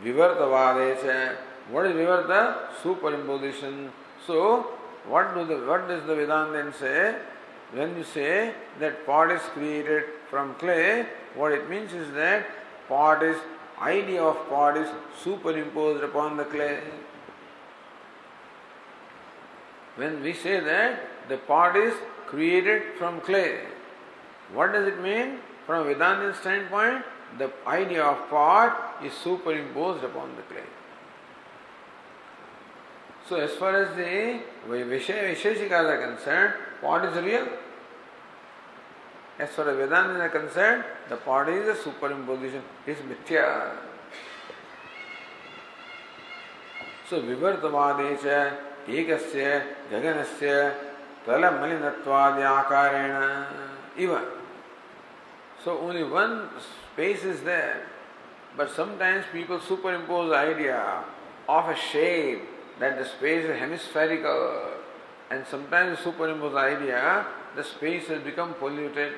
Vivartavadecha. What is Vivarta? Superimposition. So what does the Vedanta then say? When you say that pot is created from clay, what it means is that idea of pot is superimposed upon the clay. When we say that the pot is created from clay, what does it mean? From a Vedantin standpoint, the idea of pot is superimposed upon the clay. So as far as the Visheshikas are concerned, pot is real. As far as Vedantin are concerned, the pot is a superimposition, is mithya. So Vivartavadecha ekasya gaganasya talammalinattvadya akarena iva. So only one space is there, but sometimes people superimpose the idea of a shape that the space is hemispherical, and sometimes superimpose the idea the space has become polluted.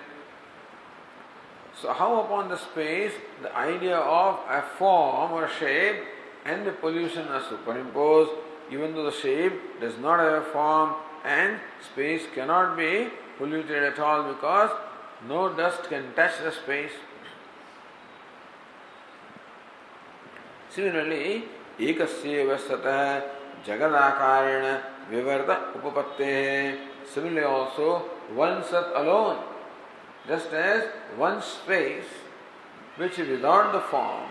So how upon the space the idea of a form or a shape and the pollution are superimposed, even though the shape does not have a form and space cannot be polluted at all because no dust can touch the space. Similarly, ekasyeva satah jagadakarena vivarta upapatte. Similarly also, one sat alone, just as one space which is without the form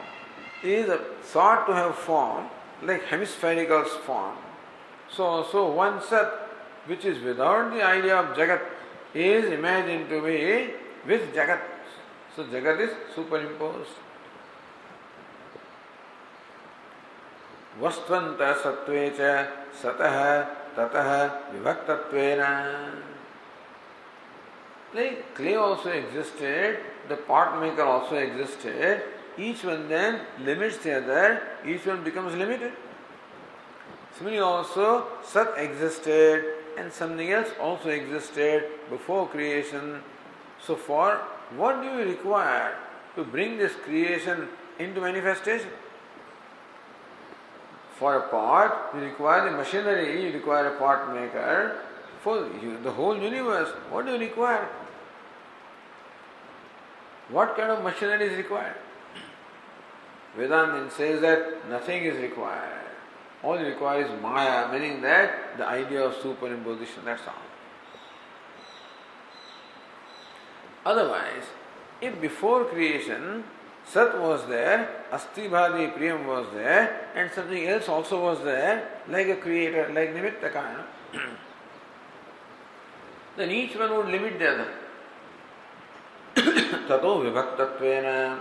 is thought to have form like hemispherical form. So one sat which is without the idea of jagat is imagined to be with jagat. So jagat is superimposed. Vastvanta sattvecha satah tatah vibhaktatvena. Like clay also existed, the pot maker also existed, each one then limits the other, each one becomes limited. Similarly also, Sat existed and something else also existed before creation. So for what do you require to bring this creation into manifestation? For a pot, you require the machinery, you require a pot maker. For the whole universe, what do you require? What kind of machinery is required? Vedanta says that nothing is required. All you require is Maya, meaning that the idea of superimposition, that's all. Otherwise, if before creation Sat was there, Asti Bhadi Priyam was there, and something else also was there, like a creator, like Nimitta Kana, then each one would limit the other. Tato vibhaktatvena.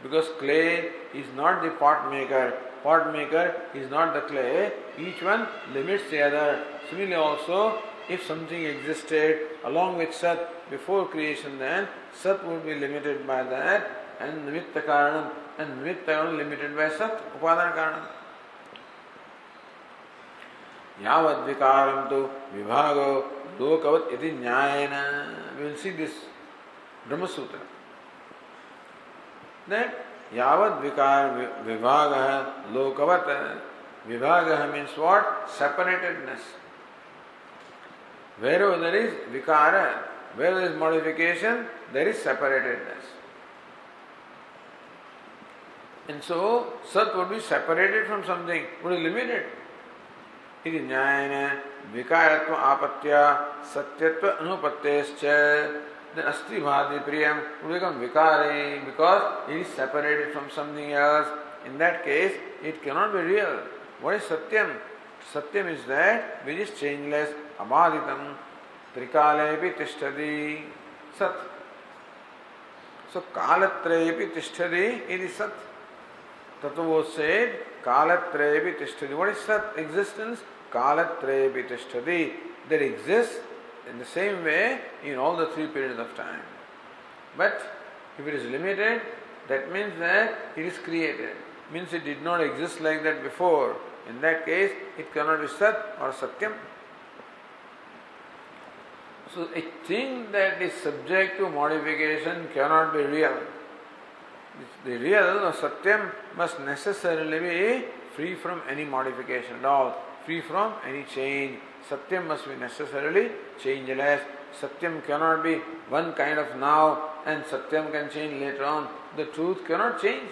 Because clay is not the pot maker is not the clay, each one limits the other. Similarly also, if something existed along with Sat before creation, then Sat would be limited by that, and Nimitta Karanam, and Nimitta Karanam limited by Sat, Upadana Karanam. Yavad vikaram tu vibhago lokavat iti nyayena. We will see this Brahma Sutra. That Yavad vikar vibhagaha lokavat. Vibhagaha means what? Separatedness. Wherever there is vikara, where there is modification, there is separatedness. And so, Sat would be separated from something, would be limited. Iti nyayana vikaratva apatya satyatva anupattescha. Then Asti Bhadi Priyam would become vikari because it is separated from something else. In that case, it cannot be real. What is Satyam? Satyam is that which is changeless, abhaditam, trikalepi tishtadi, Sat. So kalatrepi tishtadi, it is Sat. Tattva was said, kalatrepi tishtadi. What is Sat? Existence? Kalatrepi tishtadi. That exists in the same way in all the three periods of time. But If it is limited, that means that it is created. Means it did not exist like that before. In that case, it cannot be Sat or Satyam. So a thing that is subject to modification cannot be real. The real or Satyam must necessarily be free from any modification at all, free from any change. Satyam must be necessarily changeless. Satyam cannot be one kind of now and Satyam can change later on. The truth cannot change.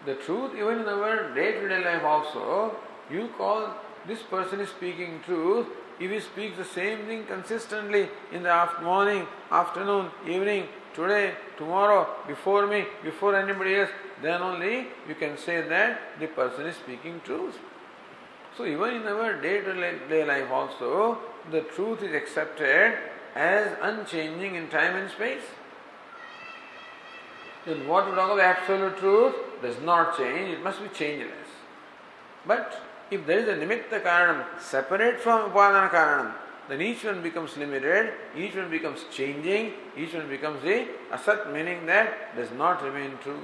The truth, even in our day-to-day life also, you call this person is speaking truth. If he speaks the same thing consistently in the morning, afternoon, evening, today, tomorrow, before me, before anybody else, then only you can say that the person is speaking truth. So even in our day-to-day life also, the truth is accepted as unchanging in time and space. Then what we talk of absolute truth does not change, it must be changeless. But if there is a nimitta karanam separate from upadana karanam, then each one becomes limited, each one becomes changing, each one becomes the asat, meaning that does not remain truth.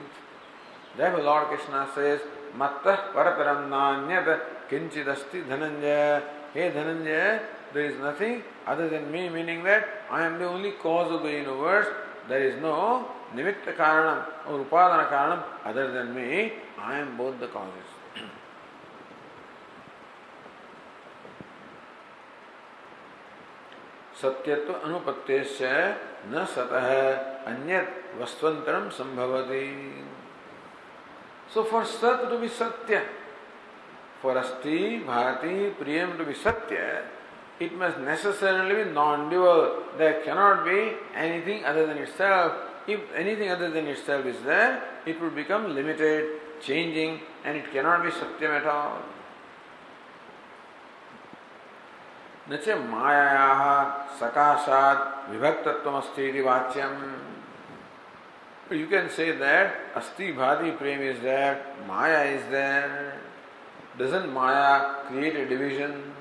Therefore Lord Krishna says, Mattah paraparam nanyat kinchidasti dhananjaya. Hey Dhananjaya, there is nothing other than me, meaning that I am the only cause of the universe. There is no nimitta karanam or upadana karanam other than me. I am both the causes. Satyatva anupattesya na satah anyat vastvantaram sambhavati. So for Sat to be Satya, for Asti, Bhati, Priyam to be Satya, it must necessarily be non-dual. There cannot be anything other than itself. If anything other than itself is there, it will become limited, changing, and it cannot be Satyam at all. Nache mayayaha sakashat vibhaktatvam asti iti vacyam. You can say that Asti, Bhati, Prem is there, Maya is there. Doesn't Maya create a division?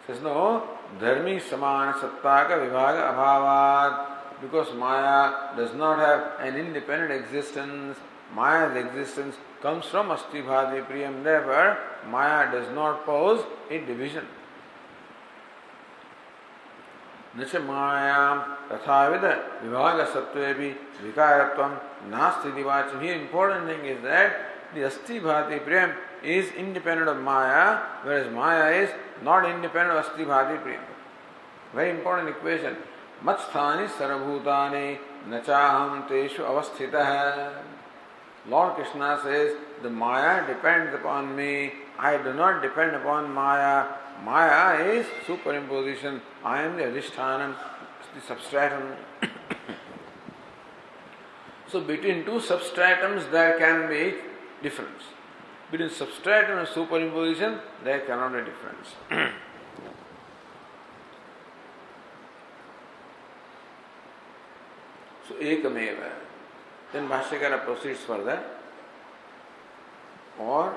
Says no, dharmi samana sattaka vibhaga abhavat. Because Maya does not have an independent existence. Maya's existence comes from Asti, Bhati, Priyam. Therefore, Maya does not pose a division. Nacha Maya tathāvida vibhaga sattvepi vikaratvam nasti divacham. Here important thing is that the Asti, Bhati, Priyam is independent of Maya, whereas Maya is not independent of Asti, Bhati, Priyam. Very important equation. Matsthani sarabhutani nachaham teshu avasthitah. Lord Krishna says, the Maya depends upon me. I do not depend upon Maya. Maya is superimposition. I am the adhishthanam, the substratum. So between two substratums there can be difference. Between substratum and superimposition there cannot be difference. So ekameva. Then Bhashyakara proceeds further. Or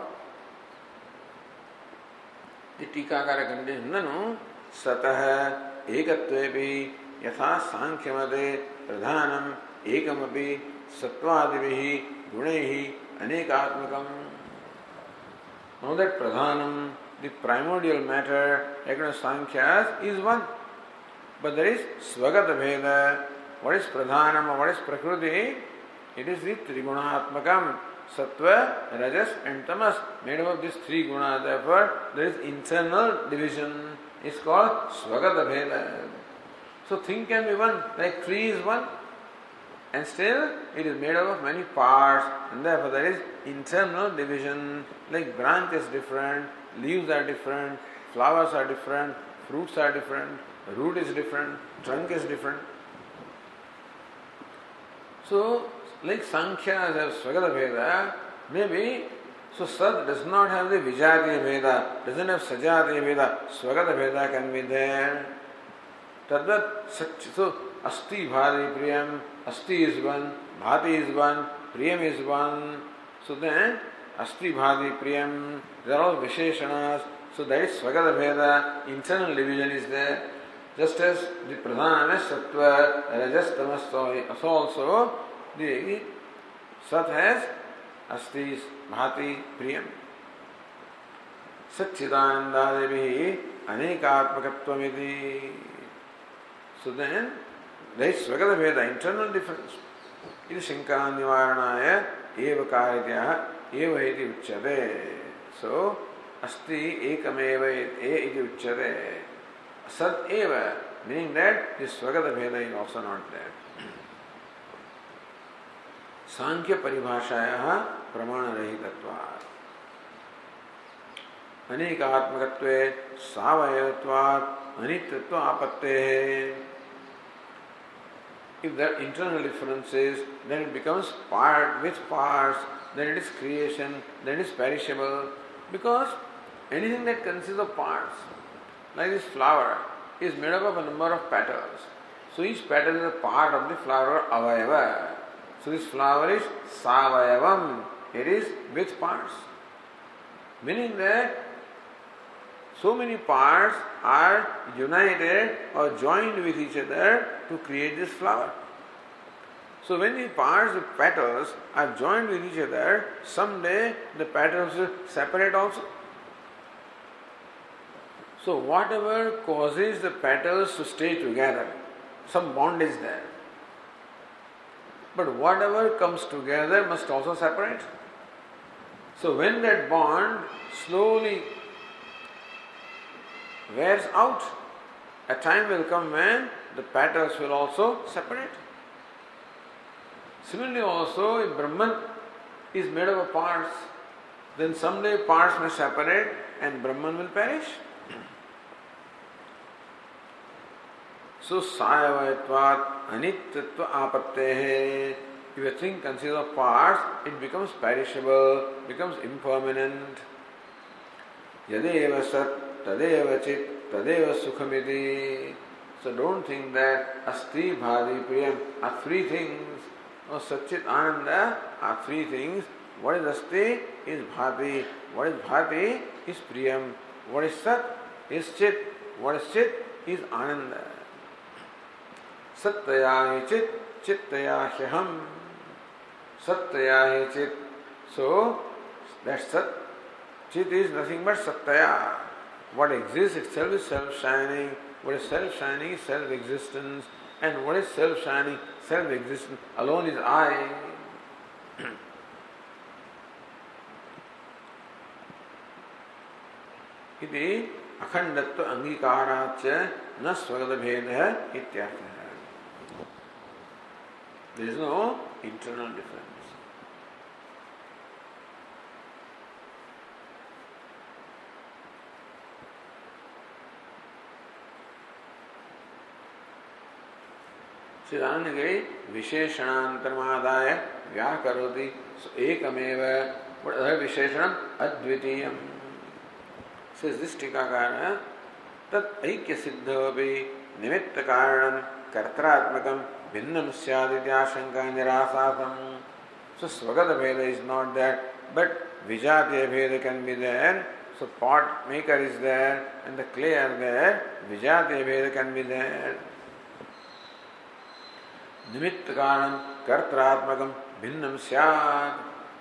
the टीकाकार condition ननु सतः एकत्वेपि यथा सांख्यमते प्रधानम एकमपि सत्वादिभिः गुणैः अनेकात्मकम्. Now that pradhanam, the primordial matter, according to Sankhyas, is one. But there is svagata bheda. What is pradhanam or what is prakriti? It is the trigunaatmakam. Sattva, Rajas and Tamas, made up of these three gunas. Therefore, there is internal division. It's called Svagata Bheda. So thing can be one, like tree is one, and still it is made up of many parts, and therefore there is internal division. Like branch is different, leaves are different, flowers are different, fruits are different, root is different, trunk is different. So, like Sankhyas have Svagata Bheda, maybe, so Sat does not have the Vijatiya Bheda, doesn't have Sajatiya Bheda, Svagata Bheda can be there. Tadvat, so Asti, Bhati, Priyam, Asti is one, Bhati is one, Priyam is one. So then, Asti, Bhati, Priyam, they are all Visheshanas, so that is Svagata Bheda, internal division is there. Just as the pradhana sattva, rajas, tamas, so also the sat has asti, bhati, priyam. Satchidanandadevi anekatmakattvamiti. So then there is svagata veda, internal difference. It is Shankara Nivaranaya eva karityaha eva iti uchyate. So asti ekameva iti uchyate. Sat eva, meaning that this svagata veda is also not there. Sankhya paribhashayaha pramana rahitatvat. Anekatmakatve savayavatvat anityatva apattehe. If there are internal differences, then it becomes part with parts, then it is creation, then it is perishable. Because anything that consists of parts, like this flower, is made up of a number of petals. So each petal is a part of the flower avayava. So this flower is savayavam, it is with parts. Meaning that so many parts are united or joined with each other to create this flower. So when the parts, the petals are joined with each other, someday the petals will separate also. So whatever causes the petals to stay together, some bond is there. But whatever comes together must also separate. So when that bond slowly wears out, a time will come when the petals will also separate. Similarly also, if Brahman is made up of parts, then someday parts may separate and Brahman will perish. So, sayavayatvat anityatva apattehe. If a thing consists of parts, it becomes perishable, becomes impermanent. Yadeva sat, tadeva chit, tadeva sukhamiti. So don't think that asti, bhati, priyam are three things. Or Satchit Ananda are three things. What is Asti is Bhati. What is Bhati is Priyam. What is Sat is Chit. What is Chit is Ananda. Sattaya hi Chit, Chittaya hyaham. Sattaya hi Chit. So that Sat, Chit is nothing but Sattaya. What exists itself is self-shining. What is self-shining is self-existence. And what is self-shining, self-existent alone is I. Iti akhandatva angikaratcha na swagata bheda ityartha. There is no internal difference. Siddhanagari Visheshanantarmadaya Vyakaroti Ekameva. What other Visheshanam? Advitiyam. Says this Tikakara Tat Aikya Siddhavi Nimitta Karanam Kartratmakam Bhinnam Syaditya Shanka Nirasatam. So Svagata Veda is not that, but Vijatiya Veda can be there. So pot maker is there and the clay are there. Vijatiya Veda can be there. Nimitta Karanam Kartratmakam Bhinnam Syat.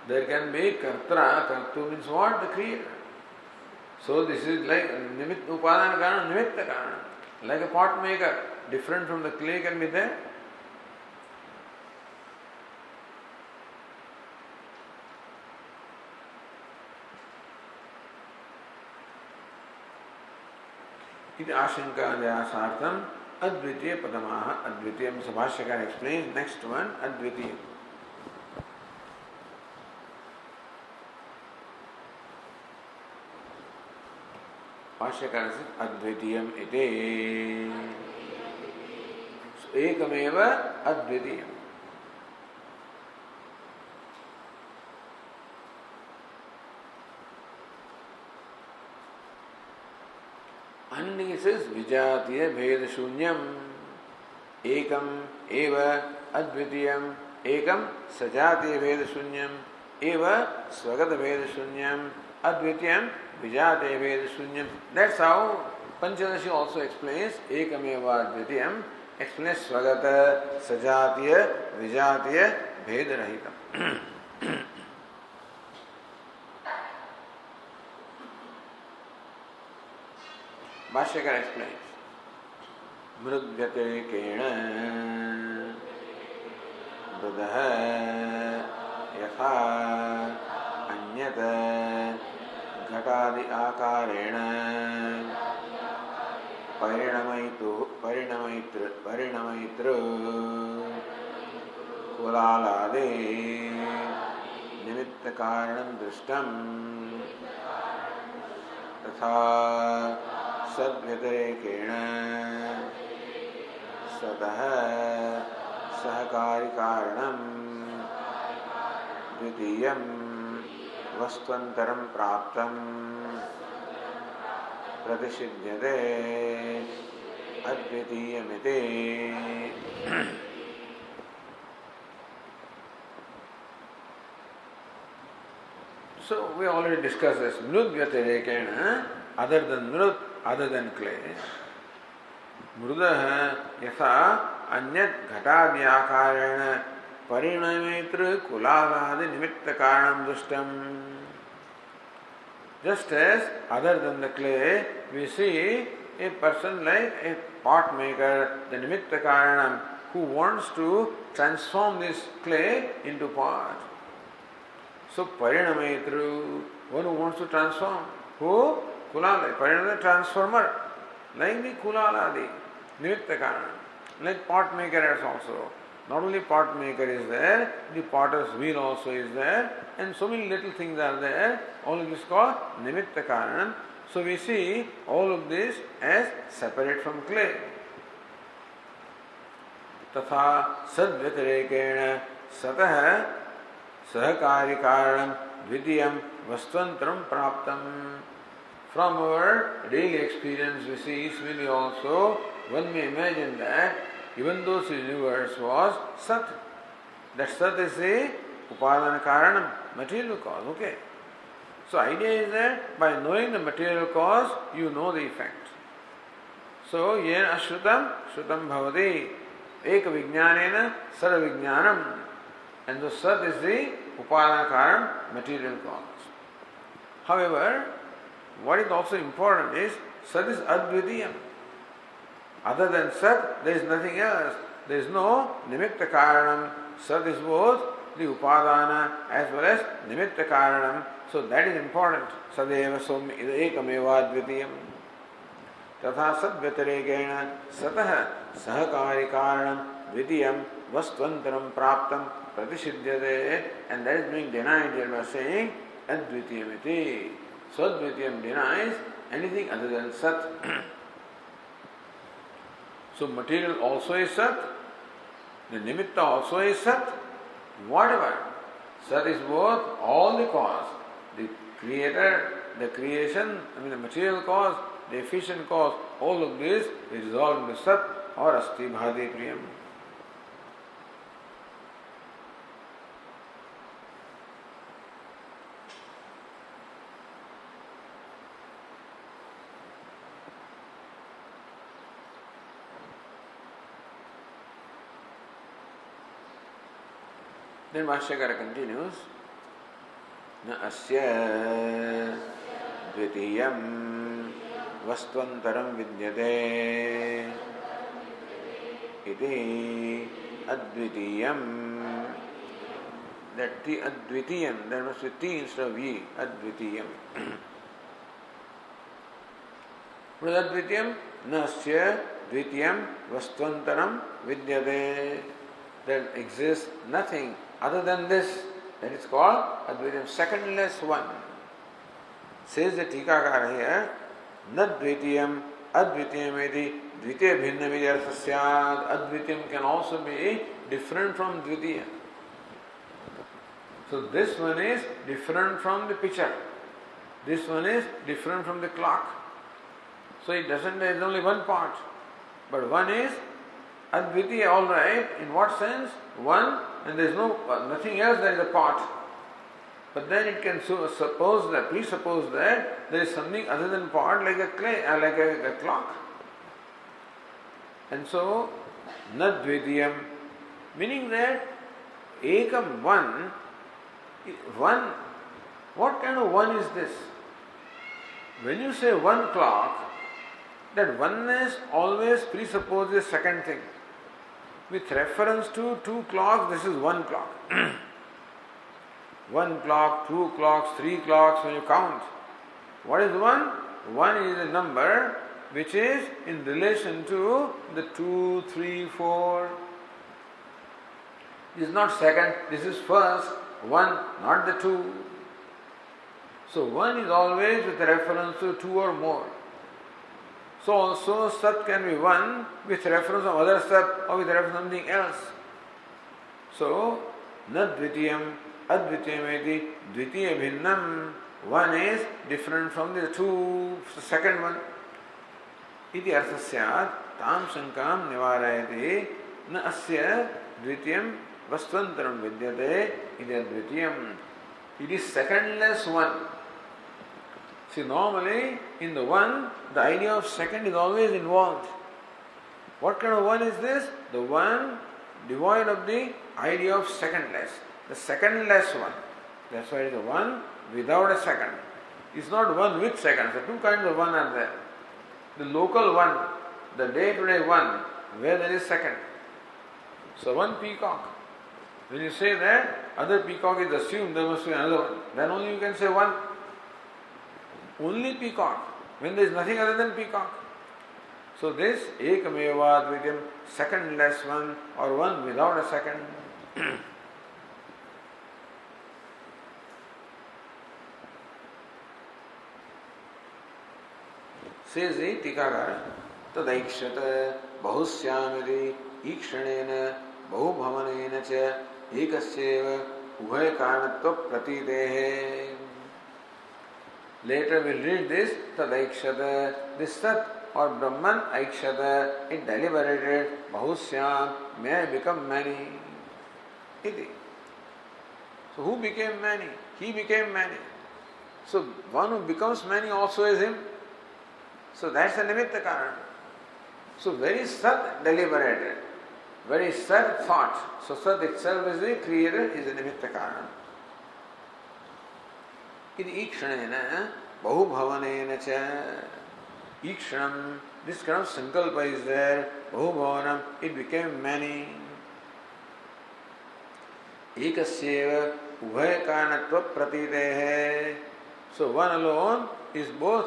There can be Kartra. Kartu means what? The creator. So this is like Nimitta Upadana Karanam, Nimitta Karanam. Like a pot maker, different from the clay can be there. Iti Ashanka Vyasartham Advitiya Padamaha. Advitiyam Sabhashyakara explains. Next one, Advitiyam. Bhashyakara says Advitiyam iti. So Ekameva Advitiyam. And he says Vijatiya Bheda Shunyam Ekam Eva Advitiyam Ekam Sajatiya Bheda Shunyam Eva Swagata Bheda Shunyam Advitiyam Vijatiya Bheda Shunyam. That's how Panchadashi also explains Ekameva Dvitiyam, explains Swagata, Sajatiya, Vijatiya, Bhedarahitam. Bhashyakar explains Mrudvyatirikena Buddha Yatha Anyata Ghatadi Akarena Parinamayitru Kulalade Nimitta Karanam Drishtam Tatha Sadvyatirekena Satah Sahakari Karanam Dvitiyam Vastvantaram Praptam Pratishidyate Advitiyamite. So we already discussed this. Mrudvyatirekena, other than mrud, other than clay. Mrudah yatha anyat ghatadyakarena parinamitru kulaladi nimitta karanam dustam. Just as other than the clay, we see a person like a pot maker, the nimitta karanam, who wants to transform this clay into pot. So parinamitru, one who wants to transform. Who? Kulala, parinama, transformer. Like the kulaladi, nimitta karanam. Like pot maker is also. Not only pot maker is there, the potter's wheel also is there, and so many little things are there. All of this is called nimitta karanam. So we see all of this as separate from clay. Tatha sadvyatirekena satah sahakari karanam dvitiyam vastvantaram praptam. From our daily experience we see easily also, one may imagine that even though this universe was Sat, that Sat is a Upadana Karanam, material cause, okay. So idea is that by knowing the material cause, you know the effect. So, yen ashrutam, shrutam bhavati, eka vijnanena, sara vijnanam. And the Sat is the Upadana Karanam, material cause. However, what is also important is, Sat is Advitiyam. Other than Sat, there is nothing else. There is no Nimitta Karanam. Sat is both the Upadana as well as Nimitta Karanam. So that is important. Sadeva Somya Ekameva Dvitiyam. Tatha Sadvyatirekena Satah Sahakari Karanam Dvitiyam Vastvantaram Praptam Pratishidyate. And that is being denied here by saying Advitiyamiti. So Advitiyam denies anything other than Sat. So material also is Sat, the nimitta also is Sat, whatever. Sat is both all the cause, the creator, the creation, the material cause, the efficient cause, all of this is resolved into Sat or Asti Bhadi Priyam. Then Bhashyakara continues, Na asya dvitiyam vastvantaram vidyate iti advitiyam. That ti advitiyam, there must be ti instead of ye, advitiyam. What is advitiyam? Na asya dvitiyam vastvantaram vidyate. There exists nothing other than this. That is called Advitiyam, secondless one. Says the Tikakara here, Nadvitiyam, Advitiyameti, Dvitiya Bhinna Vidyartha Syad. Advitiyam can also be different from Dvitiya. So this one is different from the pitcher. This one is different from the clock. So it doesn't, there is only one part. But one is Advitiya, all right. In what sense? One, and there is no nothing else. There is a part. But then it can presuppose that there is something other than pot, like a clay, like a clock. And so, nadvitiyam, meaning that ekam, one, what kind of one is this? When you say one clock, that oneness always presupposes second thing. With reference to two clocks, this is one clock. One clock, two clocks, three clocks when you count. What is one? One is a number which is in relation to the 2, 3, 4. This is not second, this is first. One, not the two. So one is always with reference to two or more. So also Sat can be one with reference to other Sat or with reference to something else. So, Nadvitiyam, Advitiyameti, Dvitiya Bhinnam. One is different from the two, the second one. Iti artha syat, tam shankam nivarayati, na asya dvitiyam vastvantaram vidyate, iti advitiyam. It is secondless one. See, normally in the one, the idea of second is always involved. What kind of one is this? The one devoid of the idea of secondless. The secondless one. That's why it is a one without a second. It's not one with second. So two kinds of one are there. The local one, the day-to-day one, where there is second. So one peacock. When you say that, other peacock is assumed, there must be another one. Then only you can say one. Only peacock. When there is nothing other than peacock. So this ekameva dvityam, secondless one, or one without a second. Says the Tikakara, tadaikshata bahusyamiri ikshanena bahubhavanena cha ekasyeva ubhay karanatva pratitehe. Later we'll read this, tadaikshata, this Sat or Brahman aikshata, it deliberated, bahusyam, may I become many. Iti. So who became many? He became many. So one who becomes many also is him. So that's the nimitta karan. So very Sat deliberated, very Sat thought. So Sat itself is the creator, is the nimitta karan. Iti ikshanena bahubhavanena cha. Ikshanam, this kind of sankalpa is there. Bahubhavanam, it became many. Ekasyeva ubhay karanatva pratitehe. So one alone is both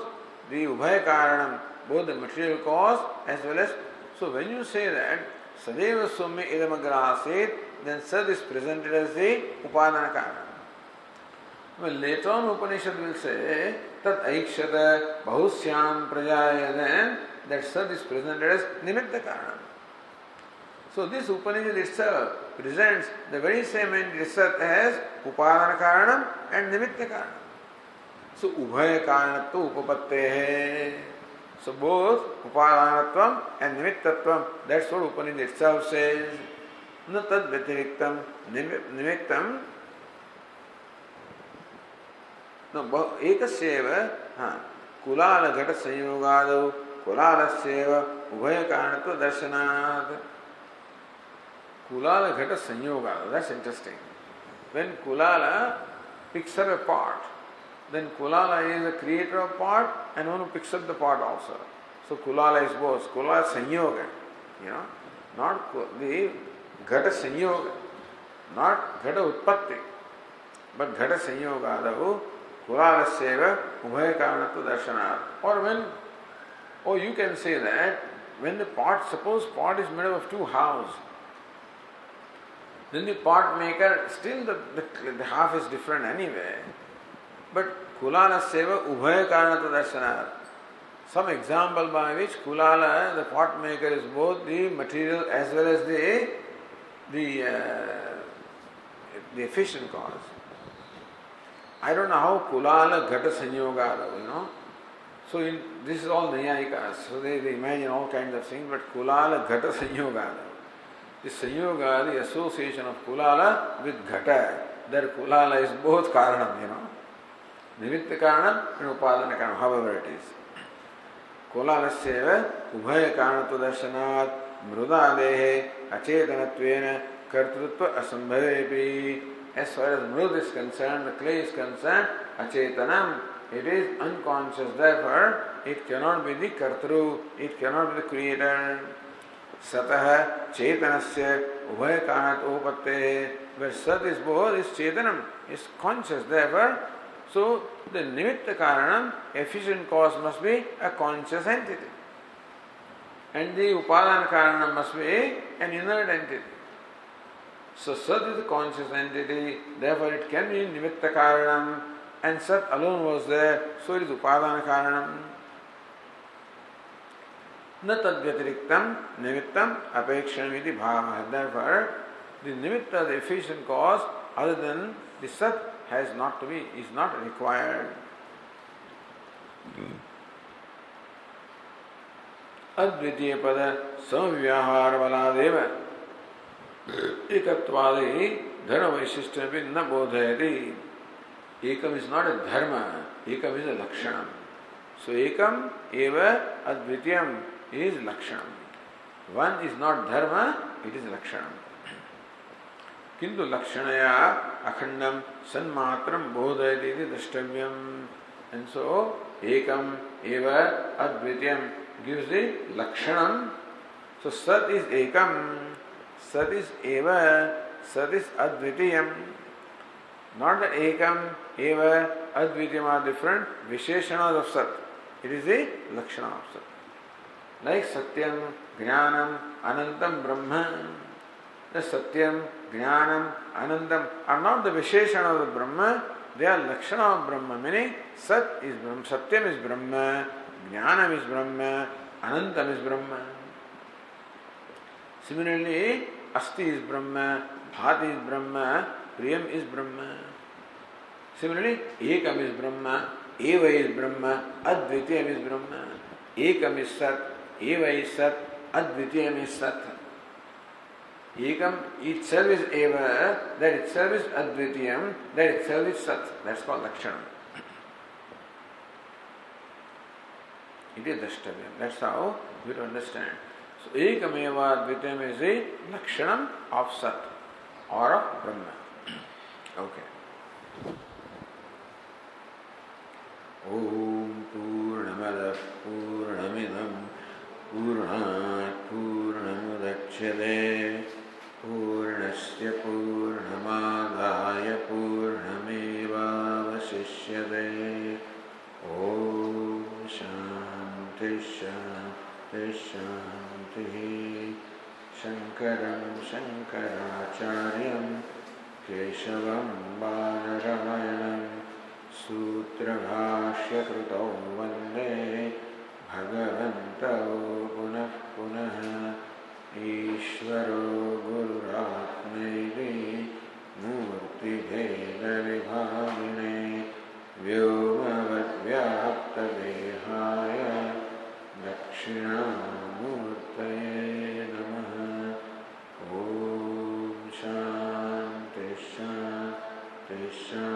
the ubhay karanam, both the material cause as well as. So when you say that sadeva soumya idamagrasit, then Sat is presented as the upadana karanam. Well, later on Upanishad will say tat aikshata bahusyam prajaya, then that Sat is presented as nimitta karanam. So this Upanishad itself presents the very same entity Sat as upadana karanam and nimitta karanam. So ubhay karanatva upapattehe. So both upadanatvam and nimittatvam, that's what Upanishad itself says. Na tad vyatiriktam nimittam. No, ekasyeva kulala ghata sanyogādau kulālasyeva ubhaya karanatva darshanāt. Kulala ghata sanyogādau, that's interesting. When Kulala picks up a pot, then Kulala is the creator of pot and one who picks up the pot also. So Kulala is both. Kulala sanyoga, not the ghata sanyoga, not ghata utpatti, but ghata sanyogādau kulālasyeva ubhaya karanatva darshanāt. Or you can say that when the pot, suppose pot is made up of two halves, then the pot maker, still the half is different anyway. But kulālasyeva ubhaya karanatva darshanāt. Some example by which Kulala, the pot maker, is both the material as well as the efficient cause. I don't know how Kulala ghata sanyogādau, So this is all Nyayikas. So they imagine all kinds of things, but Kulala ghata sanyogādau. The sanyoga, the association of Kulala with ghata, there kulala is both karanam, Nimitta karanam and upadana karanam, however it is. Kulalasyeva ubhaya karanatva darshanat mrudadehe achetanatvena kartrutva asambhavepi. As far as mrud is concerned, the clay is concerned, acetanam, it is unconscious, therefore it cannot be the kartru, it cannot be the creator. Satah chetanasya ubhaya karanat upatte, where sat is both, is chetanam, is conscious, therefore, so the nimitta karanam, efficient cause must be a conscious entity. And the upadana karanam must be an inert entity. So Sat is a conscious entity, therefore it can be nimitta karanam, and Sat alone was there, so it is upadana karanam. Na tad vyatiriktam nimittam apekshanam iti bhava. Therefore, the nimitta, the efficient cause, other than the Sat, has not to be, is not required. Advitiya pada samvyahara baladeva ekatvadi dharma vaishishtapi na bodhayati. Ekam is not a dharma, ekam is a lakshanam. So ekam eva advitiyam is lakshanam. One is not dharma, it is lakshanam. Kintu lakshanaya akhandam sanmatram bodhayati iti drashtavyam. And so ekam eva advitiyam gives the lakshanam. So Sat is ekam, Sat is eva, Sat is advitiyam. Not that ekam, eva, advitiyam are different visheshanas of Sat. It is the lakshana of Sat. Like Satyam, Jnanam, Anantam, Brahma. The Satyam, Jnanam, Anantam are not the visheshana of the Brahma, they are lakshana of Brahma, meaning Sat is Brahma, Satyam is Brahma, Jnanam is Brahma, Anantam is Brahma. Similarly, Asti is Brahma, Bhati is Brahma, Priyam is Brahma. Similarly, Ekam is Brahma, Eva is Brahma, Advitiyam is Brahma. Ekam is Sat, Eva is Sat, Advitiyam is Sat. Ekam itself is Eva, that itself is Advitiyam, that itself is Sat. That's called Lakshanam. It is Drashtavyam. That's how we understand. So Ekam Eva Advitiyam is the Lakshanam of Sat or of Brahma. Okay. Om Purnamada Purnamidam Purnat Purnamudachyate Purnasya Purnamadaya Purnameva Vasishyate. Om Shanti Shanti Shanti. Shankaram Shankaracharyam Keshavam Badarayanam Sutra Bhashya Krutau Vande Bhagavantau Punah Punah Ishvaro Gururatmeri Murti Bheda Vibhavine Vyomavad Vyapta Dehaya Dakshina Murtaye Namaha. Om Shanti Shanti Shanti.